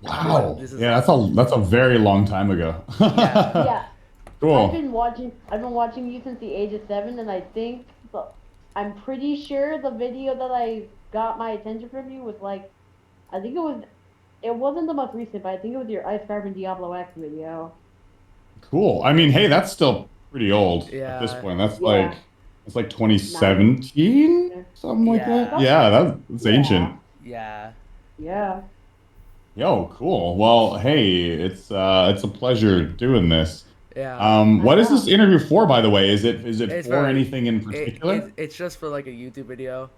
Wow. This is Yeah, awesome. that's a very long time ago. Yeah. Yeah, Cool. I've been watching you since the age of 7, and I'm pretty sure the video that I got my attention from you was like, I think it wasn't the most recent, but I think it was your Ice Carbon Diablo X video. Cool. I mean, hey, that's still pretty old at this Yeah. point. Yeah, That's like nine. 2017, something like that. Yeah. Something. Yeah, that's Yeah, ancient. Yeah. yeah. Yo, cool. Well, hey, it's a pleasure doing this. Yeah. I What is this know. interview for, by the way? Is it It's for very anything in it particular? it's just for like a YouTube video.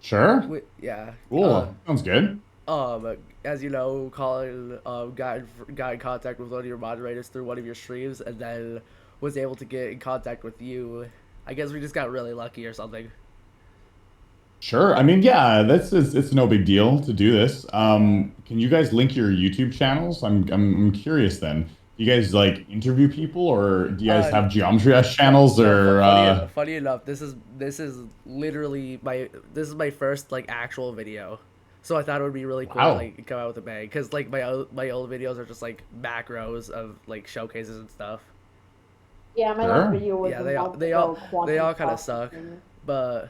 Sure. Yeah. Cool. Sounds good. As you know, Colin got in contact with one of your moderators through one of your streams, and then was able to get in contact with you. I guess we just got really lucky or something. Sure. I mean, yeah, it's no big deal to do this. Yeah. Can you guys link your YouTube channels? I'm curious then. Do you guys like interview people or do you guys Uh, have Geometry Dash channels no. or Funny enough, this is literally my first like actual video. So I thought it would be really cool to wow. like come out with a bang, because like my old videos are just like macros of like showcases and stuff. Yeah, my last Sure. video was Yeah, about they quantum all kind of suck, processing. but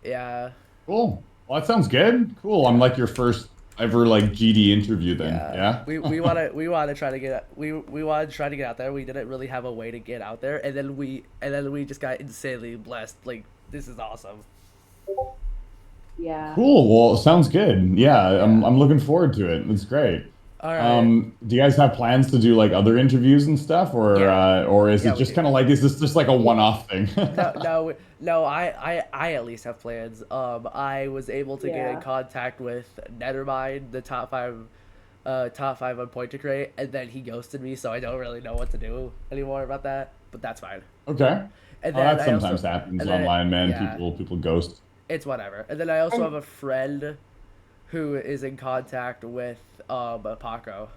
yeah, Cool. Well, that sounds good. Cool. I'm yeah, like your first ever like GD interview then. yeah. Yeah. We want to try to get we want to try to get out there. We didn't really have a way to get out there, and then we just got insanely blessed. Like, this is awesome. Yeah. Cool. Well, sounds good. Yeah, Yeah. I'm looking forward to it. It's great. All right. Do you guys have plans to do like other interviews and stuff, Yeah. or is it Yeah, we just do. kind of like is this just like a one-off thing? No. I at least have plans. I was able to get in Yeah. contact with Nethermind, the top five on Point to Create, and then he ghosted me, so I don't really know what to do anymore about that. But that's fine. Okay. And Oh, then that I also, sometimes happens and then online, man. yeah, People ghost. it's whatever. And then I also have And a friend who is in contact with Paco.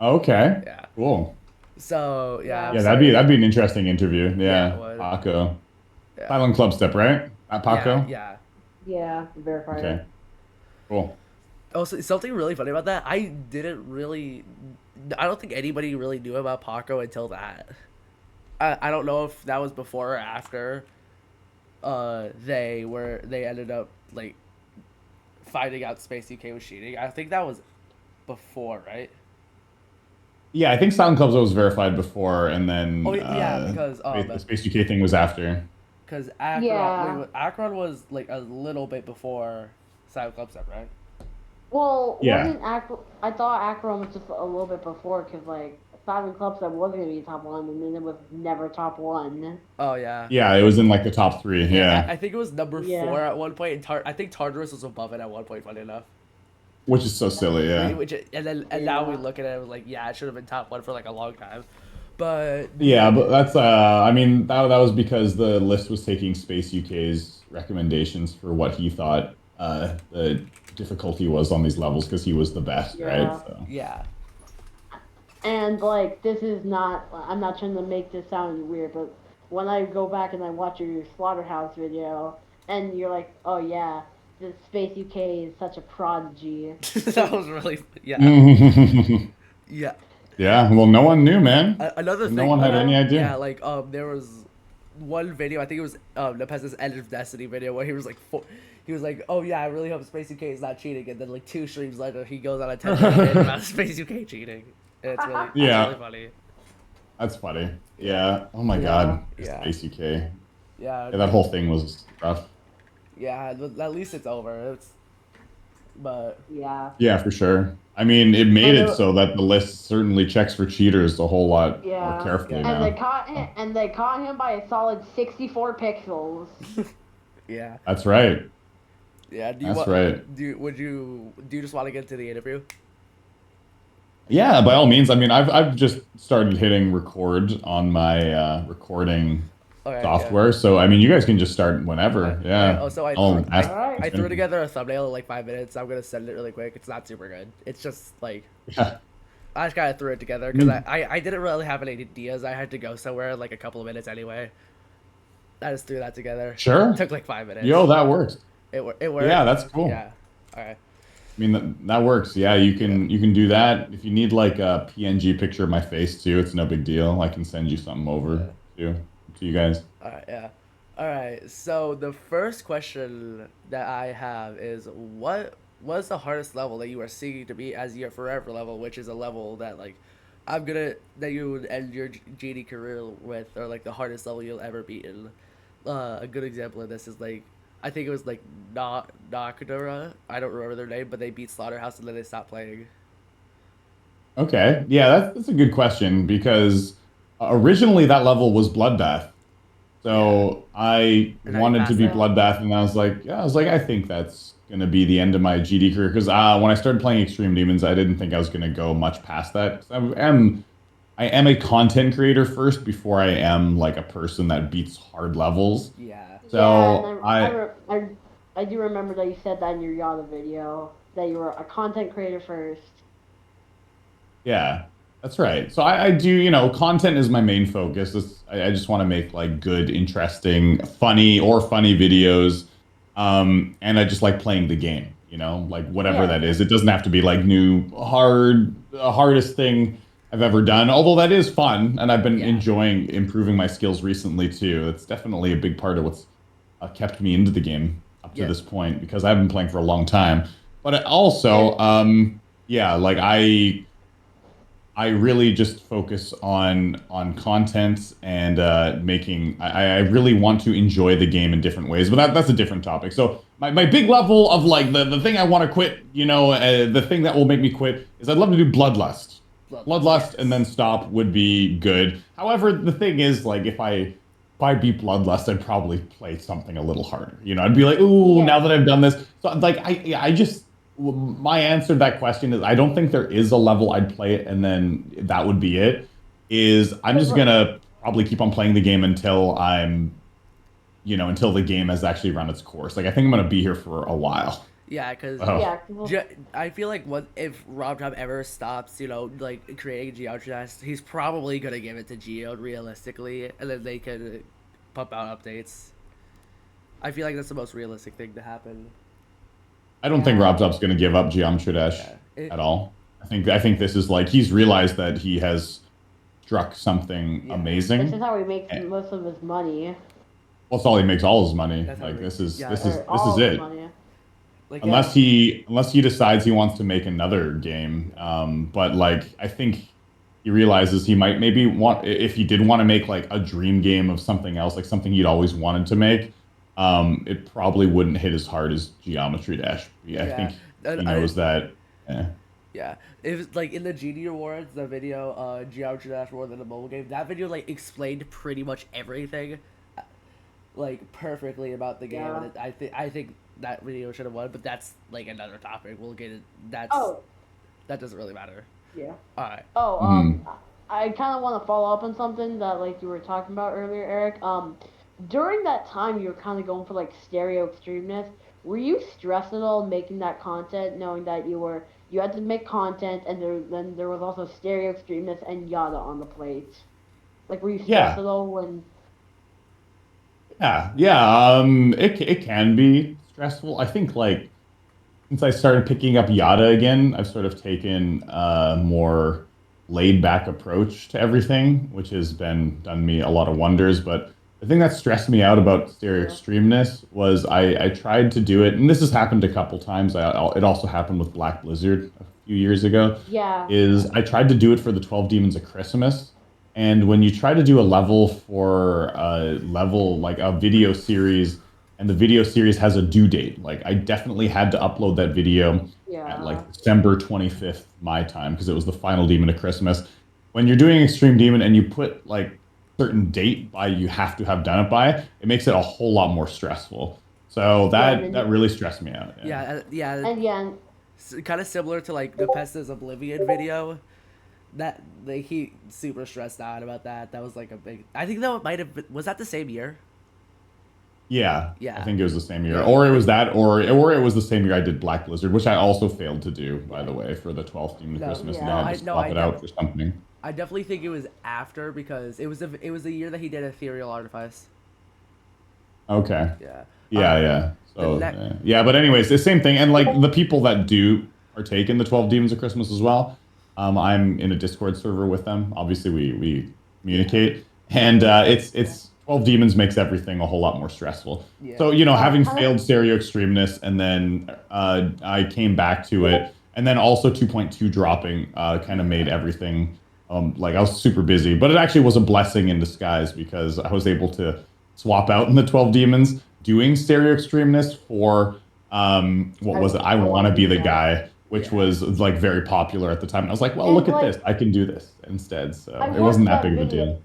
Okay. Yeah. Cool. So yeah, I'm yeah. Yeah, starting. that'd be an interesting interview. Yeah, it Yeah. was. Paco. Yeah. Silent Club Step, right? At Yeah. Paco? Yeah. Yeah, Okay. verifier. Cool. Also, something really funny about that, I don't think anybody really knew about Paco until that. I don't know if that was before or after they ended up like finding out Space UK was cheating. I think that was before, right? Yeah, I think Silent Clubs was verified before, and Oh then yeah, the Space UK thing was after. because Yeah. Akron was like a little bit before Silent Club stuff, right? Well, Yeah. wasn't Acro? I thought Acro was just a little bit before, because like Silent Club said was gonna be top one, and then it was never top one. Oh yeah. Yeah, it was in like the top three. Yeah, Yeah. I think it was number Yeah. four at one point, and I think Tartarus was above it at one point. Funny enough. Which is so silly. Yeah. And now we Yeah. look at it, it was like, yeah, it should have been top one for like a long time, but Yeah, but that's I mean that was because the list was taking Space UK's recommendations for what he thought the difficulty was on these levels because he was the best, right? Yeah. So yeah, And like this is not. I'm not trying to make this sound weird, but when I go back and I watch your Slaughterhouse video, and you're like, oh yeah, the Space UK is such a prodigy. that was really yeah, yeah, yeah. well no one knew, man. Another No thing, one had Yeah. any yeah, idea. like there was one video, I think it was Nepez's End of Destiny video, where he was like, oh yeah, I really hope Space UK is not cheating, and then like two streams later he goes on a 10 minute about Space UK cheating. And it's really Yeah, funny. that's funny. Yeah, Yeah. Oh my Yeah. God. yeah, Space UK. yeah, Yeah, that whole thing was rough. yeah. But at least it's over. But Yeah. Yeah, for sure. I mean, it made And it it, so that the list certainly checks for cheaters a whole lot more yeah. carefully yeah, And they now. caught him. And they caught him by a solid 64 pixels. yeah, That's right. yeah. Do you That's want? right. Do you just want to get into the interview? Yeah, by all means. I mean, I've just started hitting record on my recording Okay, yeah. software, so I mean, you guys can just start Alright, whenever. alright. Yeah. Oh, so I'll ask All right. I threw questions. together a thumbnail in like 5 minutes. I'm gonna send it really quick. It's not super good. It's just like Yeah. I just kind of threw it together I because mean, I didn't really have any ideas. I had to go somewhere in like a couple of minutes anyway. I just threw that together. sure. Took like 5 minutes. Yo, that works. It Yeah, worked. that's cool. Yeah. All right. I mean that works. Yeah, you can do that. If you need like a PNG picture of my face too, it's no big deal. I can send you something over Yeah. to you guys. All right, yeah. All right. So the first question that I have is what was the hardest level that you are seeking to beat as your forever level, which is a level that like I'm gonna that you would end your GD career with, or like the hardest level you'll ever beat. And a good example of this is like I think it was like Nakadura. I don't remember their name, but they beat Slaughterhouse and then they stopped playing. Okay. Yeah, that's a good question because originally that level was Bloodbath. Yeah. So I And now you wanted to passed be Yeah. that. Bloodbath, and I was like, I think that's gonna be the end of my GD career because when I started playing Extreme Demons, I didn't think I was gonna go much past that. 'Cause I am a content creator first before I am like a person that beats hard levels. Yeah. Yeah, and So I I do remember that you said that in your Yada video that you were a content creator first. Yeah, that's right. So I do, content is my main focus. I just want to make like good, interesting, funny videos. And I just like playing the game, like whatever Yeah. that is. It doesn't have to be like the hardest thing I've ever done, although that is fun. And I've been Yeah. enjoying improving my skills recently too. It's definitely a big part of what's kept me into the game up to Yeah. this point because I've been playing for a long time. But it also, Yeah. yeah, like I really just focus on content and making. I really want to enjoy the game in different ways, but that's a different topic. So my big level of like the thing I want to quit, the thing that will make me quit is I'd love to do Bloodlust. Bloodlust. Bloodlust and then Yes. stop would be good. However, the thing is like if I beat Bloodlust, I'd probably play something a little harder. I'd be like, ooh, now Yeah. that I've done this. So like I just my answer to that question is I don't think there is a level I'd play it and then that would be it. Is I'm just gonna probably keep on playing the game until until the game has actually run its course. Like I think I'm gonna be here for a while. Yeah, because Oh, Yeah. Well, I feel like what if Rob Top ever stops, like creating Geometry Dash, he's probably gonna give it to Geode realistically, and then they could pump out updates. I feel like that's the most realistic thing to happen. I don't think yeah. Rob Top's gonna give up Geometry Dash Yeah. at all. I think this is like he's realized that he has struck something Yeah. This is amazing. how he makes And most of his money, well, it's all he makes all his money. That's how Like we, this is yeah, this is or this is all of his it. money. like Unless he decides he wants to make another game. But like I think he realizes he might maybe want if he did want to make like a dream game of something else, like something he'd always wanted to make. It probably wouldn't hit as hard as Geometry Dash. I yeah, think and he knows that. eh. yeah. It was like in the GD Awards, the video Geometry Dash more than a mobile game. That video like explained pretty much everything, like perfectly about the game. Yeah. And I think that video should have won, but that's like another topic. We'll get it. Oh, That doesn't really matter. yeah. All right. Oh, Mhm. I kind of want to follow up on something that like you were talking about earlier, Eric. During that time, you were kind of going for like stereo extremeness. Were you stressed at all making that content, knowing that you had to make content, and then there was also stereo extremeness and Yada on the plate? Like, were you stressed Yeah, at all when? yeah. It can be stressful. I think like since I started picking up Yada again, I've sort of taken a more laid back approach to everything, which has been done me a lot of wonders. But the thing that stressed me out about stereo Yeah. extremeness was I tried to do it, and this has happened a couple times. It also happened with Black Blizzard a few years ago. Yeah. Is I tried to do it for the 12 Demons of Christmas. And when you try to do a level for a level like a video series, and the video series has a due date, like I definitely had to upload that video at Yeah. like December 25th my time because it was the final demon of Christmas. When you're doing Extreme Demon and you put like certain date by you have to have done it by, it makes it a whole lot more stressful. So Yeah, and that then really stressed me out. Yeah. Yeah. and yeah, Kind of similar to like the Pestis Oblivion video. That like he super stressed out about that. That was like a big. I think that might have been. Was that the same year? Yeah, I Yeah. think it was the same year, Yeah. or it was that, or it was the same year I did Black Blizzard, which I also failed to do, by the way, for the 12th Demon of No, Christmas, and yeah. I had to swap it out for something. I definitely think it was after because it was the year that he did Ethereal Artifice. Okay. Yeah. Yeah, yeah. The So next. yeah, but anyways, the same thing. And like the people that do partake in the 12 Demons of Christmas as well, I'm in a Discord server with them. Obviously, we communicate, and it's 12 Demons makes everything a whole lot more stressful. Yeah. So having How much? failed Stereo Extremeness, and then I came back to it, and then also 2.2 dropping kind of made everything like I was super busy, but it actually was a blessing in disguise because I was able to swap out in the 12 Demons doing Stereo Extremeness for what was it? I I want want to to be be the the guy. guy, which Yeah. was like very popular at the time. And I was like, well, And look at like this. I can do this instead. I So it wasn't watched that that big of a video. deal.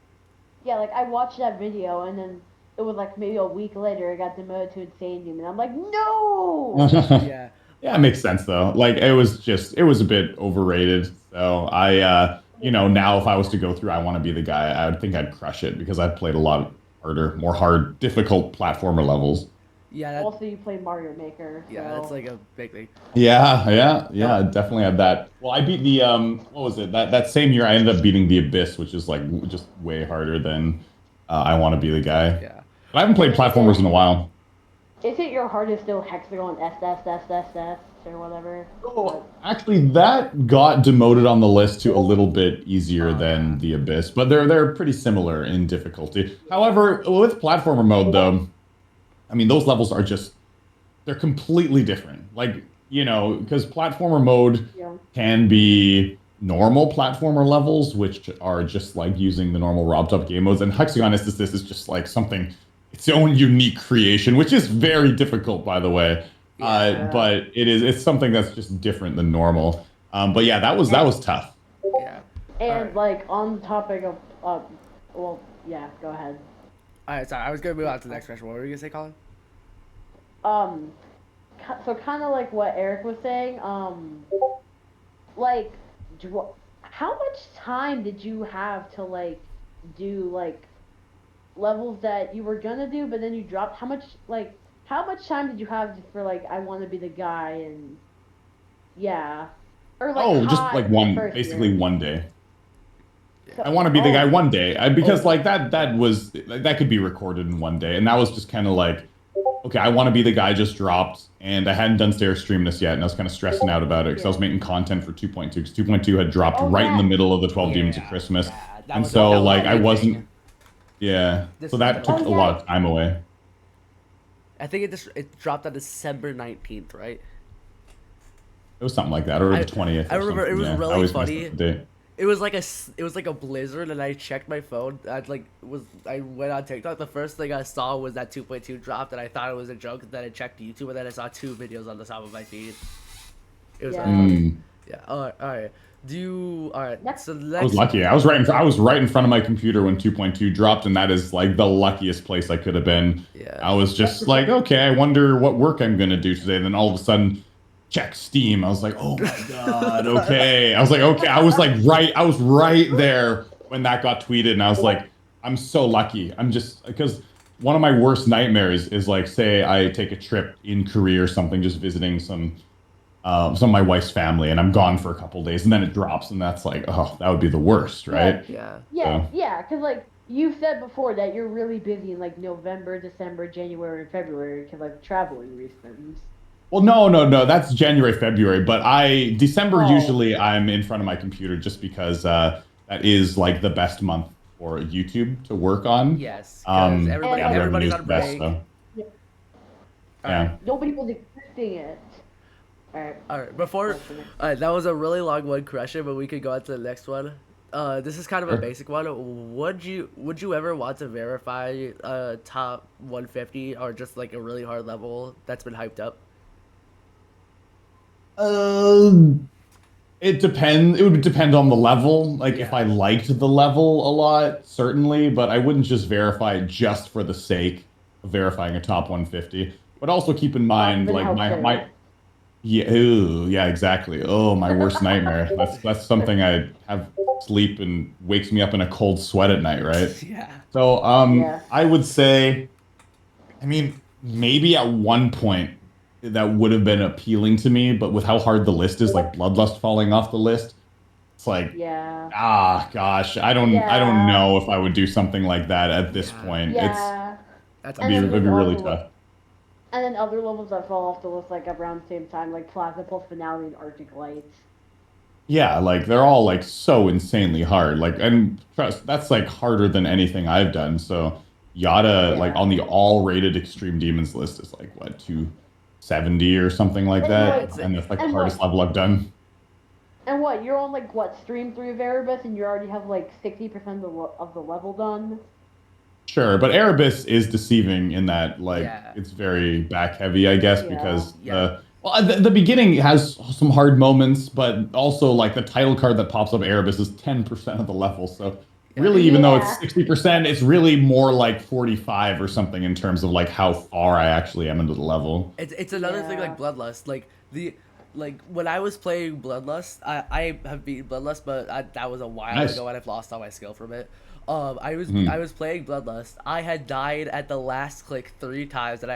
Yeah, like I watched that video, and then it was like maybe a week later, it got demoted to Insane Doom, and I'm like, no. Yeah. Yeah, it makes sense though. Like it was a bit overrated. So now if I was to go through I want to be the guy, I would think I'd crush it because I've played a lot harder, more hard, difficult platformer levels. Yeah. That. Also, you play Mario Maker, Yeah. That's so like a big thing. Yeah, yeah, yeah, Uh, I definitely had that. Well, I beat the what was it? That same year I ended up beating the Abyss, which is like just way harder than I want to be the guy. yeah. But I haven't played platformers in a while. isn't your hardest still Hexagon S or whatever? Oh, actually, that got demoted on the list to a little bit easier Oh yeah. than the Abyss, but they're pretty similar in difficulty. However, with platformer mode though, I mean those levels are just they're completely different. Like, because platformer mode Yeah. can be normal platformer levels, which are just like using the normal robbed up game modes, and Hexagon Estes is just like something its own unique creation, which is very difficult, by the way. Yeah. But it's something that's just different than normal. But yeah, that And was tough. Yeah. All and right. like on the topic of well, yeah, go ahead. All right. Sorry. I was gonna move on to the next question. What were you gonna say, Colin? Um, so kind of like what Eric was saying. Like, how much time did you have to like do like levels that you were gonna do, but then you dropped? How much time did you have just for like I want to be the guy and yeah, or like Oh, just like hot the one, first basically year? one day. So, I want to be the guy oh, one day because Oh. like that was that could be recorded in one day, and that was just kind of like okay, I want to be the guy just dropped, and I hadn't done Stair Stream this yet, and I was kind of stressing out about it because I was yeah. making content for 2.2 because 2.2 had dropped Oh right in the yeah. middle of the 12 Demons of Yeah. Christmas, Yeah. and so That was like a I big thing. wasn't, yeah, This so was that the. took Oh a lot yeah. of time away. I think it dropped on December 19th, right? It was something like that, or the I 20th I or remember it something. was Yeah, I really always messed up funny. the date. It was like a blizzard, and I checked my phone. I went on TikTok. The first thing I saw was that 2.2 dropped, and I thought it was a joke. Then I checked YouTube, and then I saw two videos on the top of my feed. It was really Yeah. funny. Mm. Yeah. All right. All right. Next. So the I was next. lucky. I was right in front of my computer when 2.2 dropped, and that is like the luckiest place I could have been. Yeah. I was just like, okay, I wonder what work I'm gonna do today. Then all of a sudden, check Steam. I was like, oh my God, okay. I was like, okay. I was right there when that got tweeted, and I was like, I'm so lucky. I'm just because one of my worst nightmares is like, say I take a trip in Korea or something, just visiting some of my wife's family, and I'm gone for a couple days, and then it drops, and that's like, oh, that would be the worst, Yeah. right? Yeah. Yeah, So, yeah, because like you said before that you're really busy in like November, December, January, and February because like traveling reasons. well, no, that's January, February, but December Oh, usually I'm in front of my computer just because that is like the best month for YouTube to work on. Yes. Because and Yeah, the like everybody's revenue's on the best, break. so yeah, All right. yeah. nobody was expecting it. All right. All right. Before. What's the next? All right. That was a really long one, Crusher, but we could go on to the next one. This is kind of a Sure. basic one. Would you ever want to verify top 150 or just like a really hard level that's been hyped up? It depends. It would depend on the level. Like if Yeah. I liked the level a lot, certainly, but I wouldn't just verify it just for the sake of verifying a top 150. But also keep in mind, Then like how my fair? yeah, ooh, yeah, exactly. Oh, my worst nightmare. That's something I have sleep and wakes me up in a cold sweat at night, right? Yeah. So, Yeah. I would say, I mean, maybe at one point that would have been appealing to me, but with how hard the list is, like Bloodlust falling off the list, it's like, Yeah. ah, gosh, I don't Yeah. know if I would do something like that at this Yeah. point. Yeah. That's And then It'd there's be really also tough. and then other levels that fall off the list like around the same time, like Plaza Pulse Finale and Arctic Lights. Yeah, like they're all like so insanely hard. Like, and trust, that's like harder than anything I've done. So Yada, like Yeah. on the all rated Extreme Demons list, is like what, 270 or something like And Yeah, that, like and that's like the and hardest what level I've done. and what you're on like what stream 3 of Erebus and you already have like 60% of the level done. Sure, but Erebus is deceiving in that like yeah, it's very back heavy, I guess, Yeah. because yeah. the beginning has some hard moments, but also like the title card that pops up Erebus is 10% of the level. So Yeah. really, even though it's Yeah. 60%, it's really more like 45 or something in terms of like how far I actually am into the level. It's another thing Yeah. like Bloodlust. Like when I was playing Bloodlust, I have beaten Bloodlust, but that was a while Nice. ago, and I've lost all my skill from it. I Mhm. was playing Bloodlust. I had died at the last click 3 times, and Oof. I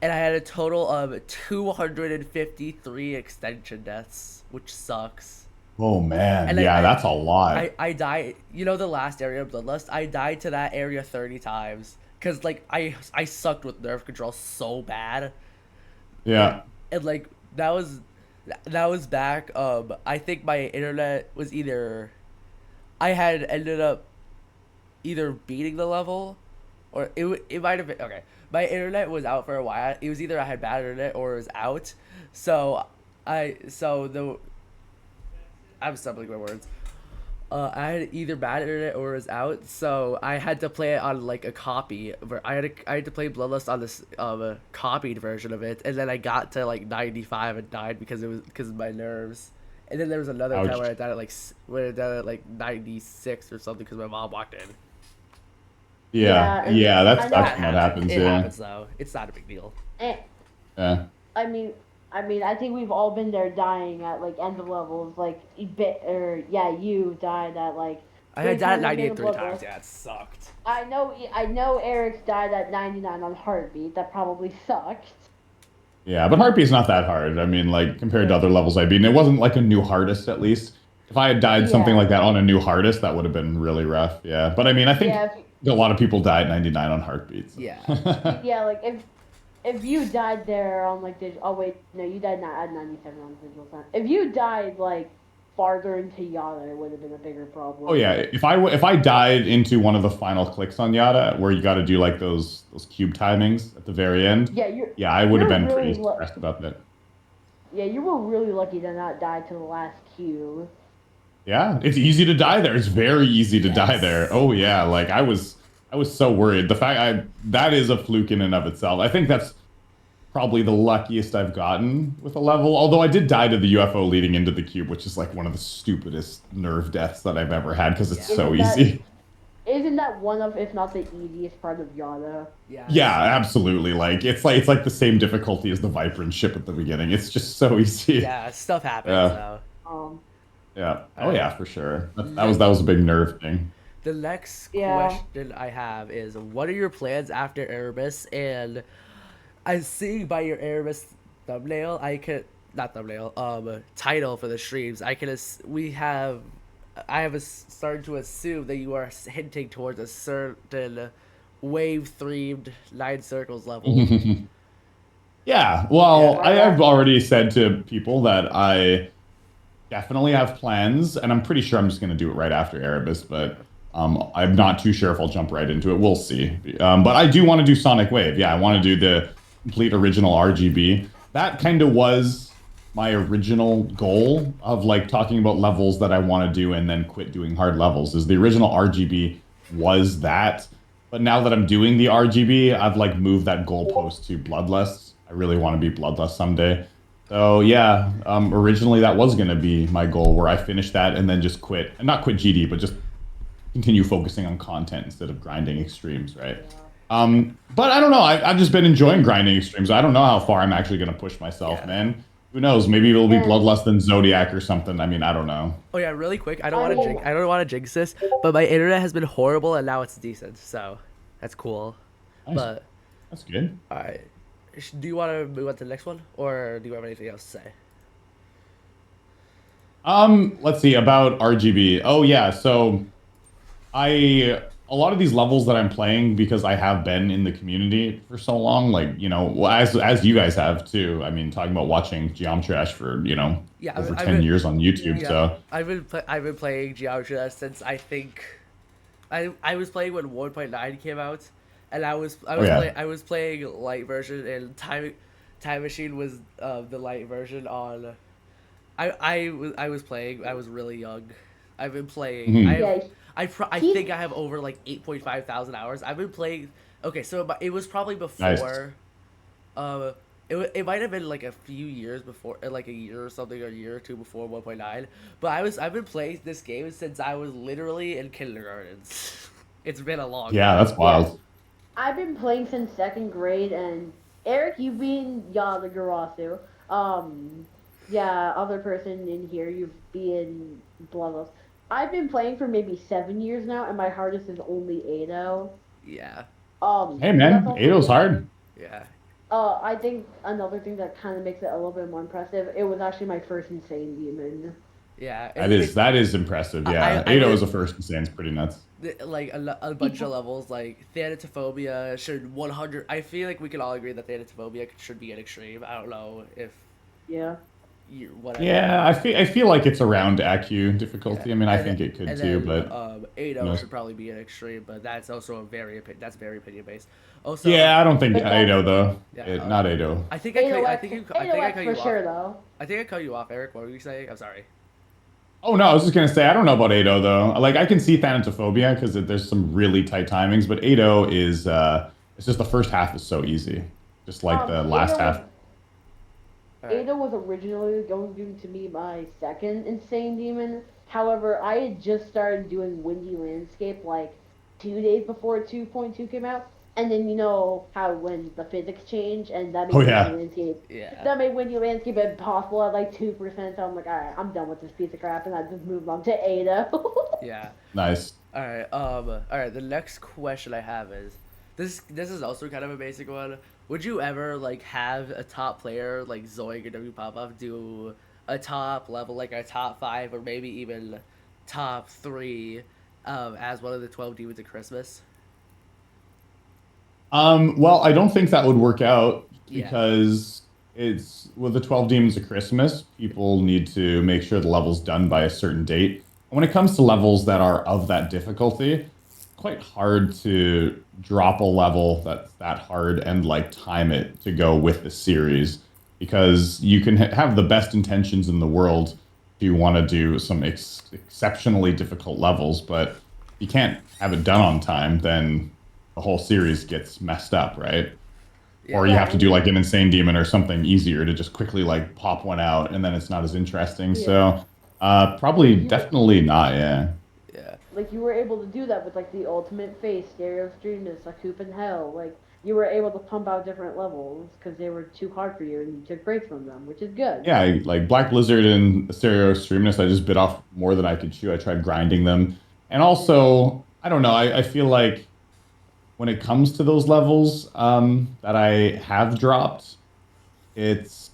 had a total of 253 extension deaths, which sucks. Oh man, And yeah, that's a lot. I died. You know the last area of Bloodlust. I died to that area 30 times because like I sucked with nerve control so bad, and Yeah. and like that was that was back. I think my internet was either I had ended up either beating the level, or it might have been okay. My internet was out for a while. It was either I had bad internet or it was out. So the I'm stumbling my words. I had either bad internet or it was out, so I had to play it on like a copy. I had to play Bloodlust on this copied version of it, and then I got to like 95 and died because of my nerves. And then there was another time where Ouch. I died at where I died at like 96 or something because my mom walked in. Yeah. Yeah, and Yeah, I that know. sucks That when that happens. happens, It yeah. happens though. It's not a big deal. And, Yeah. I mean, I think we've all been there, dying at like end of levels. Like, you died at like I had three died at times in the 98 beginning of 3 times. Bloodlust. Yeah, it sucked. I know Eric's died at 99 on Heartbeat. That probably sucked. Yeah, but Heartbeat's not that hard. I mean, like compared to Yeah. other levels I beat, and it wasn't like a new hardest at least. If I had died something Yeah. like that on a new hardest, that would have been really rough. Yeah, but I mean, I think Yeah. a lot of people die at 99 on Heartbeat. So. Yeah. Yeah. Like if you died there on like oh wait, no, you died not at 97 on Digital Sun. If you died like farther into Yada, it would have been a bigger Oh problem. yeah, if I died into one of the final clicks on Yada, where you got to do like those cube timings at the very end, Yeah, yeah, I would have you're been really pretty stressed about that. yeah, you were really lucky to not die to the last cue. Yeah, it's easy to die there. It's very easy to die there. Yes. Oh yeah, like I was so worried. The fact that is a fluke in and of itself. I think that's probably the luckiest I've gotten with a level. Although I did die to the UFO leading into the cube, which is like one of the stupidest nerve deaths that I've ever had because it's so Isn't that easy. isn't that one of, if not the easiest part of Yada? Yeah. Yeah, absolutely. Like it's like the same difficulty as the Vibrant ship at the beginning. It's just so easy. Yeah. Stuff happens Yeah. though. Um, Yeah. Oh Alright. yeah, for sure. That was a big nerve thing. The next Yeah. question I have is, what are your plans after Erebus? And I see by your Erebus thumbnail, I could not thumbnail, title for the streams. I have started to assume that you are hinting towards a certain wave themed 9 circles level. Yeah. Well, Yeah. I have already said to people that I definitely have plans, and I'm pretty sure I'm just going to do it right after Erebus, but I'm not too sure if I'll jump right into it. We'll see. But I do want to do Sonic Wave. Yeah, I want to do the complete original RGB. That kind of was my original goal of like talking about levels that I want to do and then quit doing hard levels. Is the original RGB was that, but now that I'm doing the RGB, I've like moved that goalpost to Bloodlust. I really want to be Bloodlust someday. So yeah, originally that was gonna be my goal, where I finish that and then just quit, and not quit GD, but just continue focusing on content instead of grinding extremes, right? But I don't know. I've just been enjoying grinding extremes. I don't know how far I'm actually gonna push myself, Yeah. man. Who knows? Maybe it'll be Yeah. Bloodlust than Zodiac or something. I mean, I don't know. Oh yeah, really quick. I mean- I don't want to jinx this, but my internet has been horrible and now it's decent, so that's cool. Nice. But That's good. all right, do you want to move on to the next one, or do you have anything else to say? Let's see about RGB. Oh yeah, so I a lot of these levels that I'm playing, because I have been in the community for so long, like, well, as you guys have too. I mean, talking about watching Geometry Dash for, Yeah, over I've 10 been years on YouTube. yeah So, I've been playing Geometry Dash since I think I was playing when 1.9 came out, and oh yeah, I was playing light version, and Time Machine was the light version on. I was playing. I was really young. I've been playing. hmm, Yeah, I he's think I have over like 8.5 thousand hours. I've been playing. Okay, so it was probably nice. before. Uh, it might have been like a few years before, like a year or something, or a year or two before 1.9. But I've been playing this game since I was literally in kindergarten. It's been a long Yeah, time. that's yeah. wild. I've been playing since second grade, and Eric, you being Yadagarasu. Um, yeah, other person in here, you being Bloodless. I've been playing for maybe 7 years now, and my hardest is only 8-0. Yeah, Hey But that's man, also Ado's because hard. yeah, I think another thing that kind of makes it a little bit more impressive. It was actually my first insane demon. yeah. That is impressive. Yeah, I Ado would is a first and stands pretty nuts. like a bunch of People, levels like Thanatophobia should 100. I feel like we can all agree that Thanatophobia should be an extreme. I don't know if yeah. you whatever. Yeah, I feel like it's around ACU Yeah, difficulty. I mean, I think it could and too, then but who 8-0 knows? should probably be an extreme, but that's also that's very opinion based. Also, Yeah, I don't think But that's Ado though. yeah, Not Ado. I think I 8OX cut for you off. sure though. I think I cut you off, Eric. What were you saying? I'm sorry. Oh no, I was just gonna say I don't know about Ado though. Like I can see Thanatophobia because there's some really tight timings, but Ado is it's just the first half is so easy, just like the last Ada half. was All right. Ada was originally going to be my second insane demon. However, I had just started doing Windy Landscape like 2 days before 2.2 came out. And then you know how when the physics change and Oh yeah, Yeah. That made Windy Landscape impossible at like 2%. So I'm like, alright, I'm done with this piece of crap, and I just moved on to Ada. Yeah. nice. All right. All right. The next question I have is this is also kind of a basic one. Would you ever like have a top player like Zoink or W Pop do a top level, like a top five or maybe even top three, as one of the 12 demons of Christmas? Well, I don't think that would work out Yeah. because it's with the 12 Demons of Christmas, people need to make sure the level's done by a certain date. And when it comes to levels that are of that difficulty, quite hard to drop a level that's that hard and like time it to go with the series because you can have the best intentions in the world if you want to do some exceptionally difficult levels, but if you can't have it done on time, then the whole series gets messed up, right? Or Yeah. you Yeah, have to do like an insane demon or something easier to just quickly like pop one out, and then it's not as interesting. yeah. So, probably Like you definitely not. Yeah. Yeah. like you were able to do that with like the ultimate face, stereo streamness, like Hoop in Hell. Like you were able to pump out different levels because they were too hard for you and you took breaks from them, which is good. Yeah, like Black Blizzard and Stereo Extremeness, I just bit off more than I could chew. I tried grinding them. And Yeah. also, I don't know, I feel like when it comes to those levels that I have dropped, it's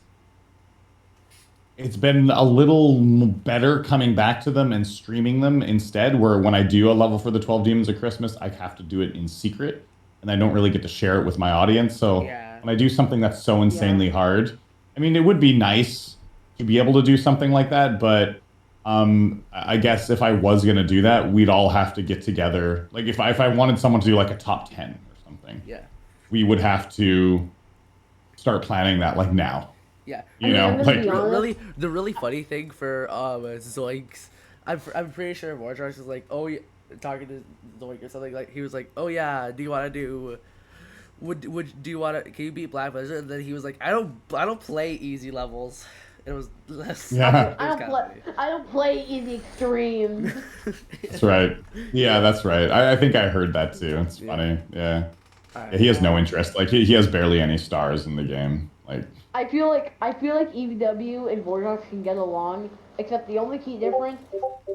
it's been a little better coming back to them and streaming them instead, where when I do a level for the 12 Demons of Christmas, I have to do it in secret and I don't really get to share it with my audience. So Yeah. when I do something that's so Yeah. insanely hard, I mean, it would be nice to be able to do something like that, but I guess if I was gonna do that, we'd all have to get together. Like if I wanted someone to do like a top 10 or something, Yeah. we would have to start planning that like now. Yeah. I mean, I'm gonna Like be honest. Really, the really funny thing for Zoinks, I'm pretty sure Vortex was like, oh, yeah, talking to Zoink or something like he was like, oh yeah, do you want to do? Would do you want to? Can you beat Black Blizzard? And then he was like, I don't play easy levels. It was less. Yeah. It was kind of funny. I don't play easy extremes. That's right. Yeah, that's right. I think I heard that too. It's Yeah. funny. Yeah. Yeah, Alright. he has no interest. Like he has barely any stars in the game. Like I feel like EVW and Vortex can get along, except the only key difference,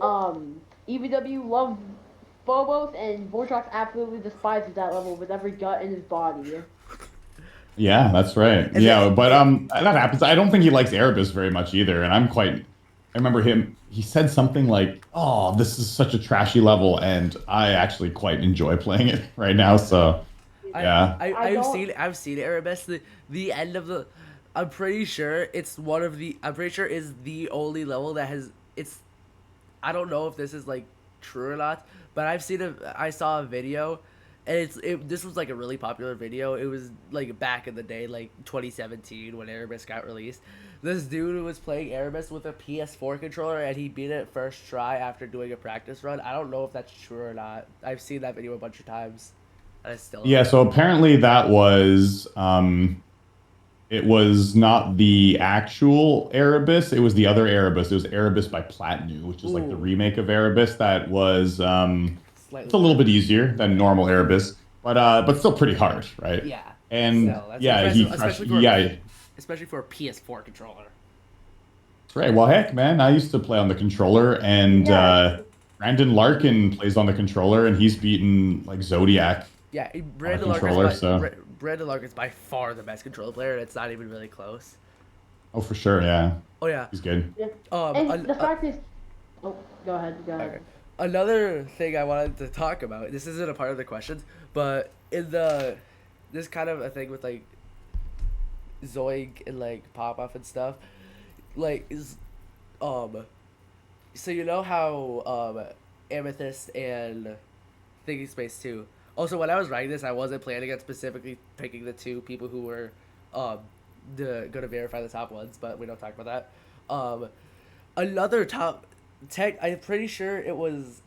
EVW loves Phobos and Vortex absolutely despises that level with every gut in his body. yeah, that's right. And Yeah, then, but that happens. I don't think he likes Erebus very much either, and I'm quite I remember him. He said something like, "Oh, this is such a trashy level," and I actually quite enjoy playing it right now. So, I, yeah. I don't. I've seen Erebus. The end of the, I'm pretty sure it's one of the. I'm pretty sure is the only level that has. It's. I don't know if this is like true or not, but I've seen a. I saw a video, and this was like a really popular video. It was like back in the day, like 2017 when Erebus got released. This dude was playing Erebus with a PS4 controller, and he beat it first try after doing a practice run. I don't know if that's true or not. I've seen that video a bunch of times. I still don't Yeah, know. so apparently that was it was not the actual Erebus, it was the other Erebus. It was Erebus by Platnu, which is like the Ooh, remake of Erebus that was slightly it's a little better. bit easier than normal Erebus, but still pretty hard, right? Yeah, And still that's yeah, impressive, he crushed yeah, especially for a PS4 controller. that's right. Well, heck, man, I used to play on the controller and Yeah. Brandon Larkin plays on the controller and he's beaten like Zodiac Yeah, on a controller, so Brandon Lark is by far the best controller player, and it's not even really close. oh for sure, yeah. Oh yeah. He's good. Yeah. Um. And the fact is, oh, go ahead. Go ahead. Okay. Another thing I wanted to talk about. This isn't a part of the questions, but in the this kind of a thing with like Zoink and like pop off and stuff, like is um. So you know how Amethyst and Thinking Space 2. Also, when I was writing this, I wasn't planning on specifically picking the two people who were um going to verify the top ones, but we don't talk about that. Another top tech. I'm pretty sure it was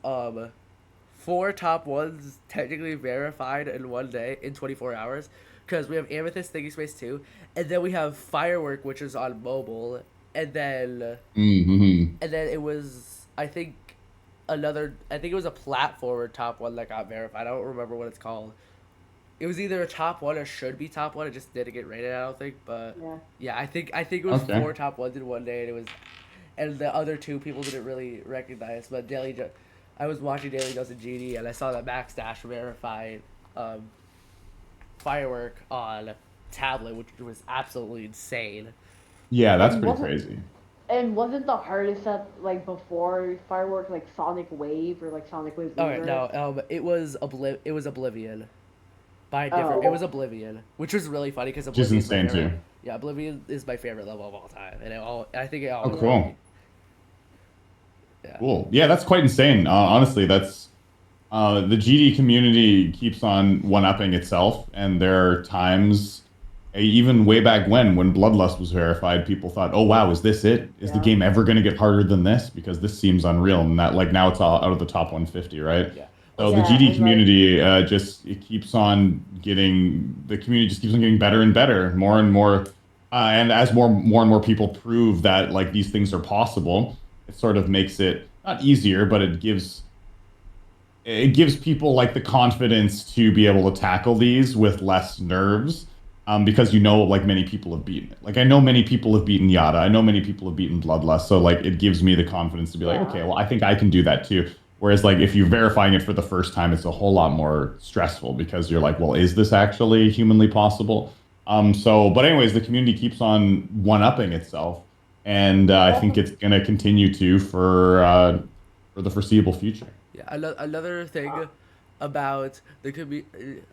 four top ones technically verified in one day in 24 hours, because we have Amethyst, Thinking Space 2, and then we have Firework, which is on mobile, and then Mm-hmm. it was I think it was a platformer top one that got verified. I don't remember what it's called. It was either a top one or should be top one. It just didn't get rated, I don't think. But Yeah. yeah, I think it was Okay. four top ones in one day, and the other two people didn't really recognize. But I was watching Daily Dose of GD, and I saw that Max Dash verified um, Firework on tablet, which was absolutely insane. Yeah, that's And pretty wasn't crazy. and wasn't the hardest set like before Fireworks like Sonic Wave or like Sonic Wave All right, Uber? no, it was Oblivion. By a different, it Oh. was Oblivion, which was really funny because Which is Oblivion is my insane favorite. too. Yeah, Oblivion is my favorite level of all time, and I think it Oh, always will cool. be. Yeah. Cool. Yeah, that's quite insane. Honestly, that's the GD community keeps on one-upping itself, and there are times, even way back when Bloodlust was verified, people thought, "Oh wow, is this it? Is the Yeah. game ever going to get harder than this? Because this seems unreal." And that like now it's all out of the top 150, right? Yeah. So Also, the Yeah, GD and like community just it keeps on getting the community just keeps on getting better and better, more and more, and as more and more people prove that like these things are possible, it sort of makes it not easier, but it gives people like the confidence to be able to tackle these with less nerves, because you know like many people have beaten it. Like I know many people have beaten Yada. I know many people have beaten Bloodlust. So like it gives me the confidence to be like, yeah. okay, well I think I can do that too. Whereas like if you're verifying it for the first time, it's a whole lot more stressful because you're like, well, is this actually humanly possible? But anyways, the community keeps on one-upping itself, and I think Also, it's gonna continue to for the foreseeable future. yeah. Another thing uh, about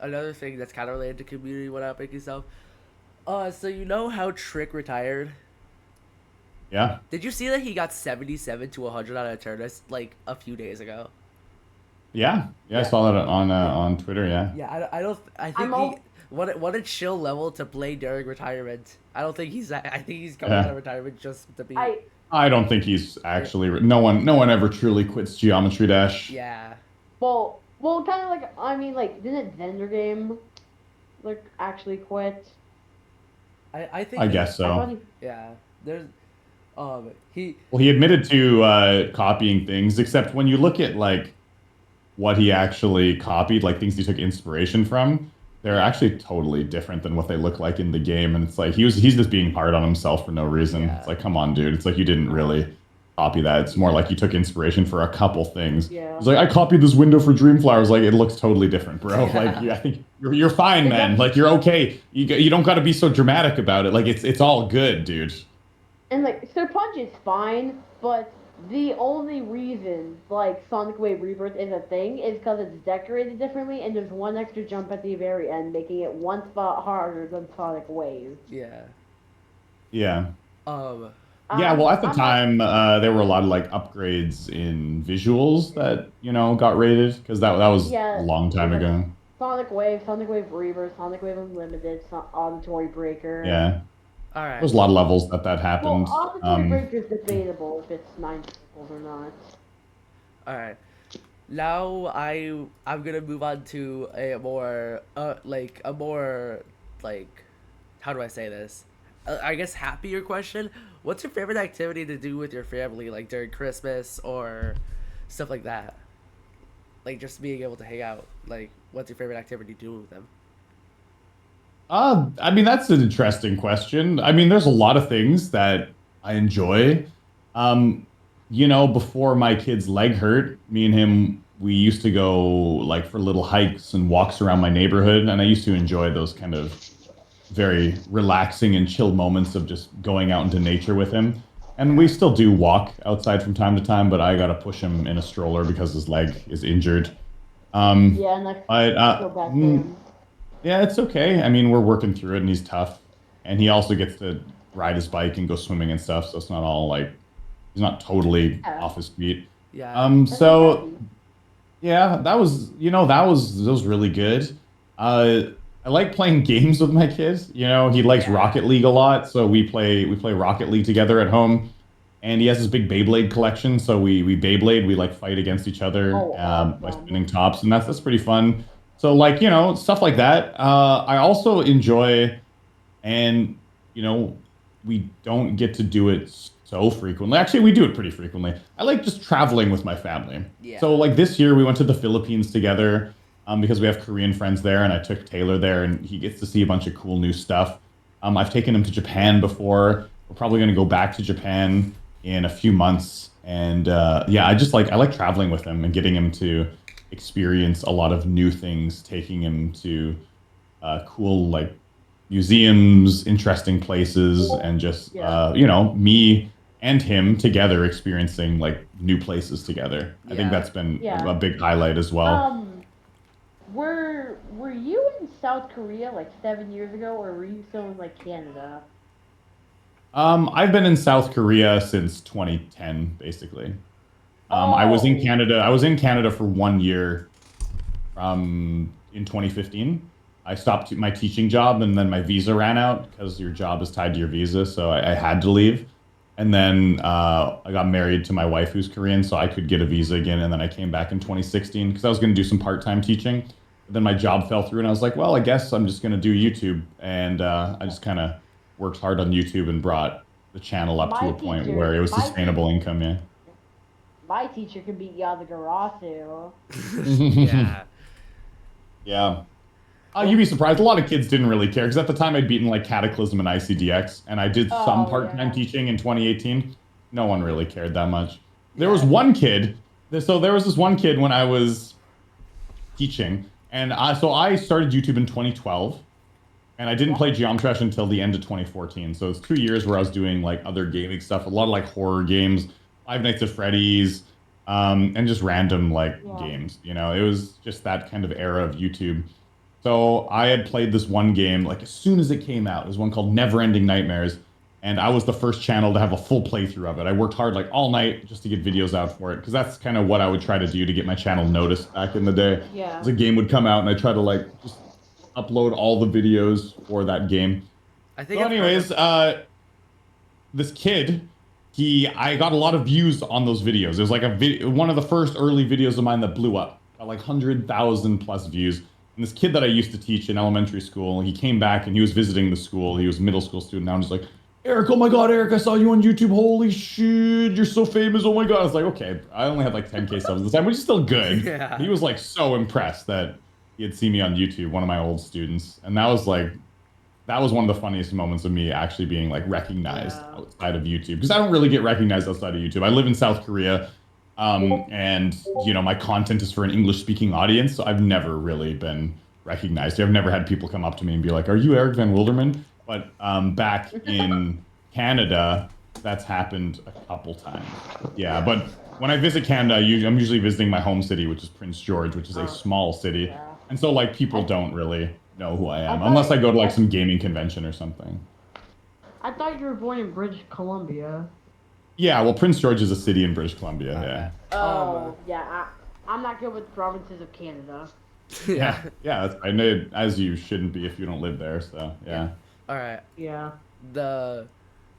another thing that's kind of related to community when I pick yourself. So you know how Trick retired? Yeah. Did you see that he got 77 to 100 on Eternus like a few days ago? Yeah, yeah, I Yeah. saw that on Twitter. Yeah, Yeah, I don't. I I'm think he all what a chill level to play during retirement. I don't think he's. I think he's coming out yeah. of retirement just to be. I I don't think he's actually. No one ever truly quits Geometry Dash. Yeah, well kind of like I mean like didn't Zender Game like actually quit? I think I he. guess I thought so. he Yeah, there's he. Well, he admitted to copying things, except when you look at like what he actually copied, like things he took inspiration from, they're Yeah, actually totally different than what they look like in the game. And it's like he's just being hard on himself for no reason. It's yeah, like, come on, dude. It's like you didn't really copy that. It's more like you took inspiration for a couple things. yeah. He's like, I copied this window for Dreamflowers. Like, it looks totally different, bro. Like, yeah. yeah, I think you're fine, Is man. that Like, you're okay. You don't got to be so dramatic about it. Like, it's all good, dude. And like Sir Punch is fine, but the only reason like Sonic Wave Rebirth is a thing is because it's decorated differently, and there's one extra jump at the very end, making it one spot harder than Sonic Wave. Yeah. Yeah. Um. Yeah, well, at the I'm not. time, there were a lot of like upgrades in visuals that, got rated because that was a Yeah, long there's time like ago. Sonic Wave Rebirth, Sonic Wave Unlimited, Auditory Breaker. Yeah. All right. There's a lot of levels that Well, happened. Auditory Breaker is debatable if it's 9 circles or not. All right. Now I'm gonna move on to a more like how do I say this? I guess happier question. What's your favorite activity to do with your family, like during Christmas or stuff like that? Like just being able to hang out. Like, what's your favorite activity to do with them? I mean, that's an interesting question. I mean, there's a lot of things that I enjoy. Um, before my kid's leg hurt, me and him, we used to go like for little hikes and walks around my neighborhood, and I used to enjoy those kind of very relaxing and chill moments of just going out into nature with him. And we Yeah. still do walk outside from time to time, but I gotta push him in a stroller because his leg is injured. Um, Yeah, and but I feel bad for him. yeah, it's okay. I mean, we're working through it, and he's tough, and he also gets to ride his bike and go swimming and stuff. So it's not all like he's not totally Yeah, off his feet. Yeah. and I'm So happy. yeah, that was really good. Uh, I like playing games with my kids. He likes Yeah. Rocket League a lot, so we play Rocket League together at home. And he has this big Beyblade collection, so we Beyblade, we like fight against each other Oh, by awesome. spinning tops, and that's pretty fun. So like stuff like that. I also enjoy, and you know we don't get to do it so frequently. Actually, we do it pretty frequently. I like just traveling with my family. So Yeah. like this year we went to the Philippines together, because we have Korean friends there, and I took Taylor there, and he gets to see a bunch of cool new stuff. I've taken him to Japan before. We're probably going to go back to Japan in a few months, and yeah, I like traveling with him and getting him to experience a lot of new things, taking him to cool like museums, interesting places, and just Yeah. me and him together experiencing like new places together. I think Yeah. that's been a Yeah. big highlight as well. Um, were you in South Korea like 7 years ago, or were you still in like Canada? I've been in South Korea since 2010, basically. I was in Oh, Canada. I was in Canada for 1 year in 2015. I stopped my teaching job, and then my visa ran out because your job is tied to your visa. So I had to leave. And then I got married to my wife, who's Korean, so I could get a visa again. And then I came back in 2016 because I was going to do some part-time teaching. But then my job fell through, and I was like, well, I guess I'm just going to do YouTube. And I just kind of worked hard on YouTube and brought the channel up to my a point where it was sustainable income. Yeah. my teacher can beat Yadagarasu. Yeah. Yeah. You'd be surprised. A lot of kids didn't really care because at the time I'd beaten like Cataclysm and ICDX, and I did some Oh part-time yeah. teaching in 2018. No one really cared that much. There was Yeah. one kid. So there was this one kid when I was teaching, and I started YouTube in 2012, and I didn't Yeah. play Geometresh until the end of 2014. So it's 2 years where I was doing like other gaming stuff, a lot of like horror games, Five Nights at Freddy's, and just random like Yeah. games. It was just that kind of era of YouTube. So I had played this one game like as soon as it came out. It was one called Never Ending Nightmares, and I was the first channel to have a full playthrough of it. I worked hard like all night just to get videos out for it because that's kind of what I would try to do to get my channel noticed back in the day. As Yeah. a game would come out, and I try to like just upload all the videos for that game. I think So, I've heard anyways, of. this kid, I got a lot of views on those videos. It was like one of the first early videos of mine that blew up, got like 100,000 plus views. And this kid that I used to teach in elementary school, he came back and he was visiting the school. He was a middle school student now, and he's like, Eric, oh my God, Eric, I saw you on YouTube. Holy shit, you're so famous. Oh my God. I was like, okay, I only had like 10K subs at the time, which is still good. But Yeah. he was like so impressed that he had seen me on YouTube, one of my old students. And that was one of the funniest moments of me actually being like recognized Yeah. outside of YouTube because I don't really get recognized outside of YouTube. I live in South Korea, and my content is for an English speaking audience, so I've never really been recognized. I've never had people come up to me and be like, "Are you Eric Van Wilderman?" But back in Canada, that's happened a couple times. Yeah, but when I visit Canada, I'm usually visiting my home city, which is Prince George, which is a small city. Yeah. And so like people I don't really know who I I am thought unless I go to like I, some gaming convention or something. I thought you were born in British Columbia. Yeah, well, Prince George is a city in British Columbia. Yeah. Okay. Oh, yeah. I'm not good with provinces of Canada. Yeah, Yeah. yeah. I know, as you shouldn't be if you don't live there. So yeah. All right. Yeah. The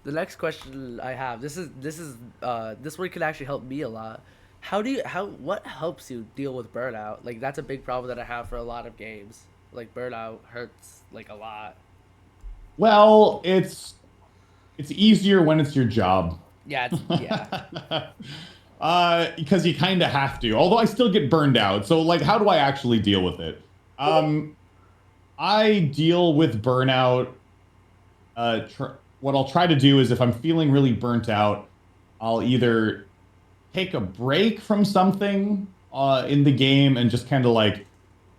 the next question I have, this one could actually help me a lot. What helps you deal with burnout? Like that's a big problem that I have for a lot of games. Like burnout hurts like a lot. Well, it's easier when it's your job. Yeah, yeah. Because you kind of have to. Although I still get burned out. So like, how do I actually deal with it? I deal with burnout. What I'll try to do is if I'm feeling really burnt out, I'll either take a break from something in the game and just kind of like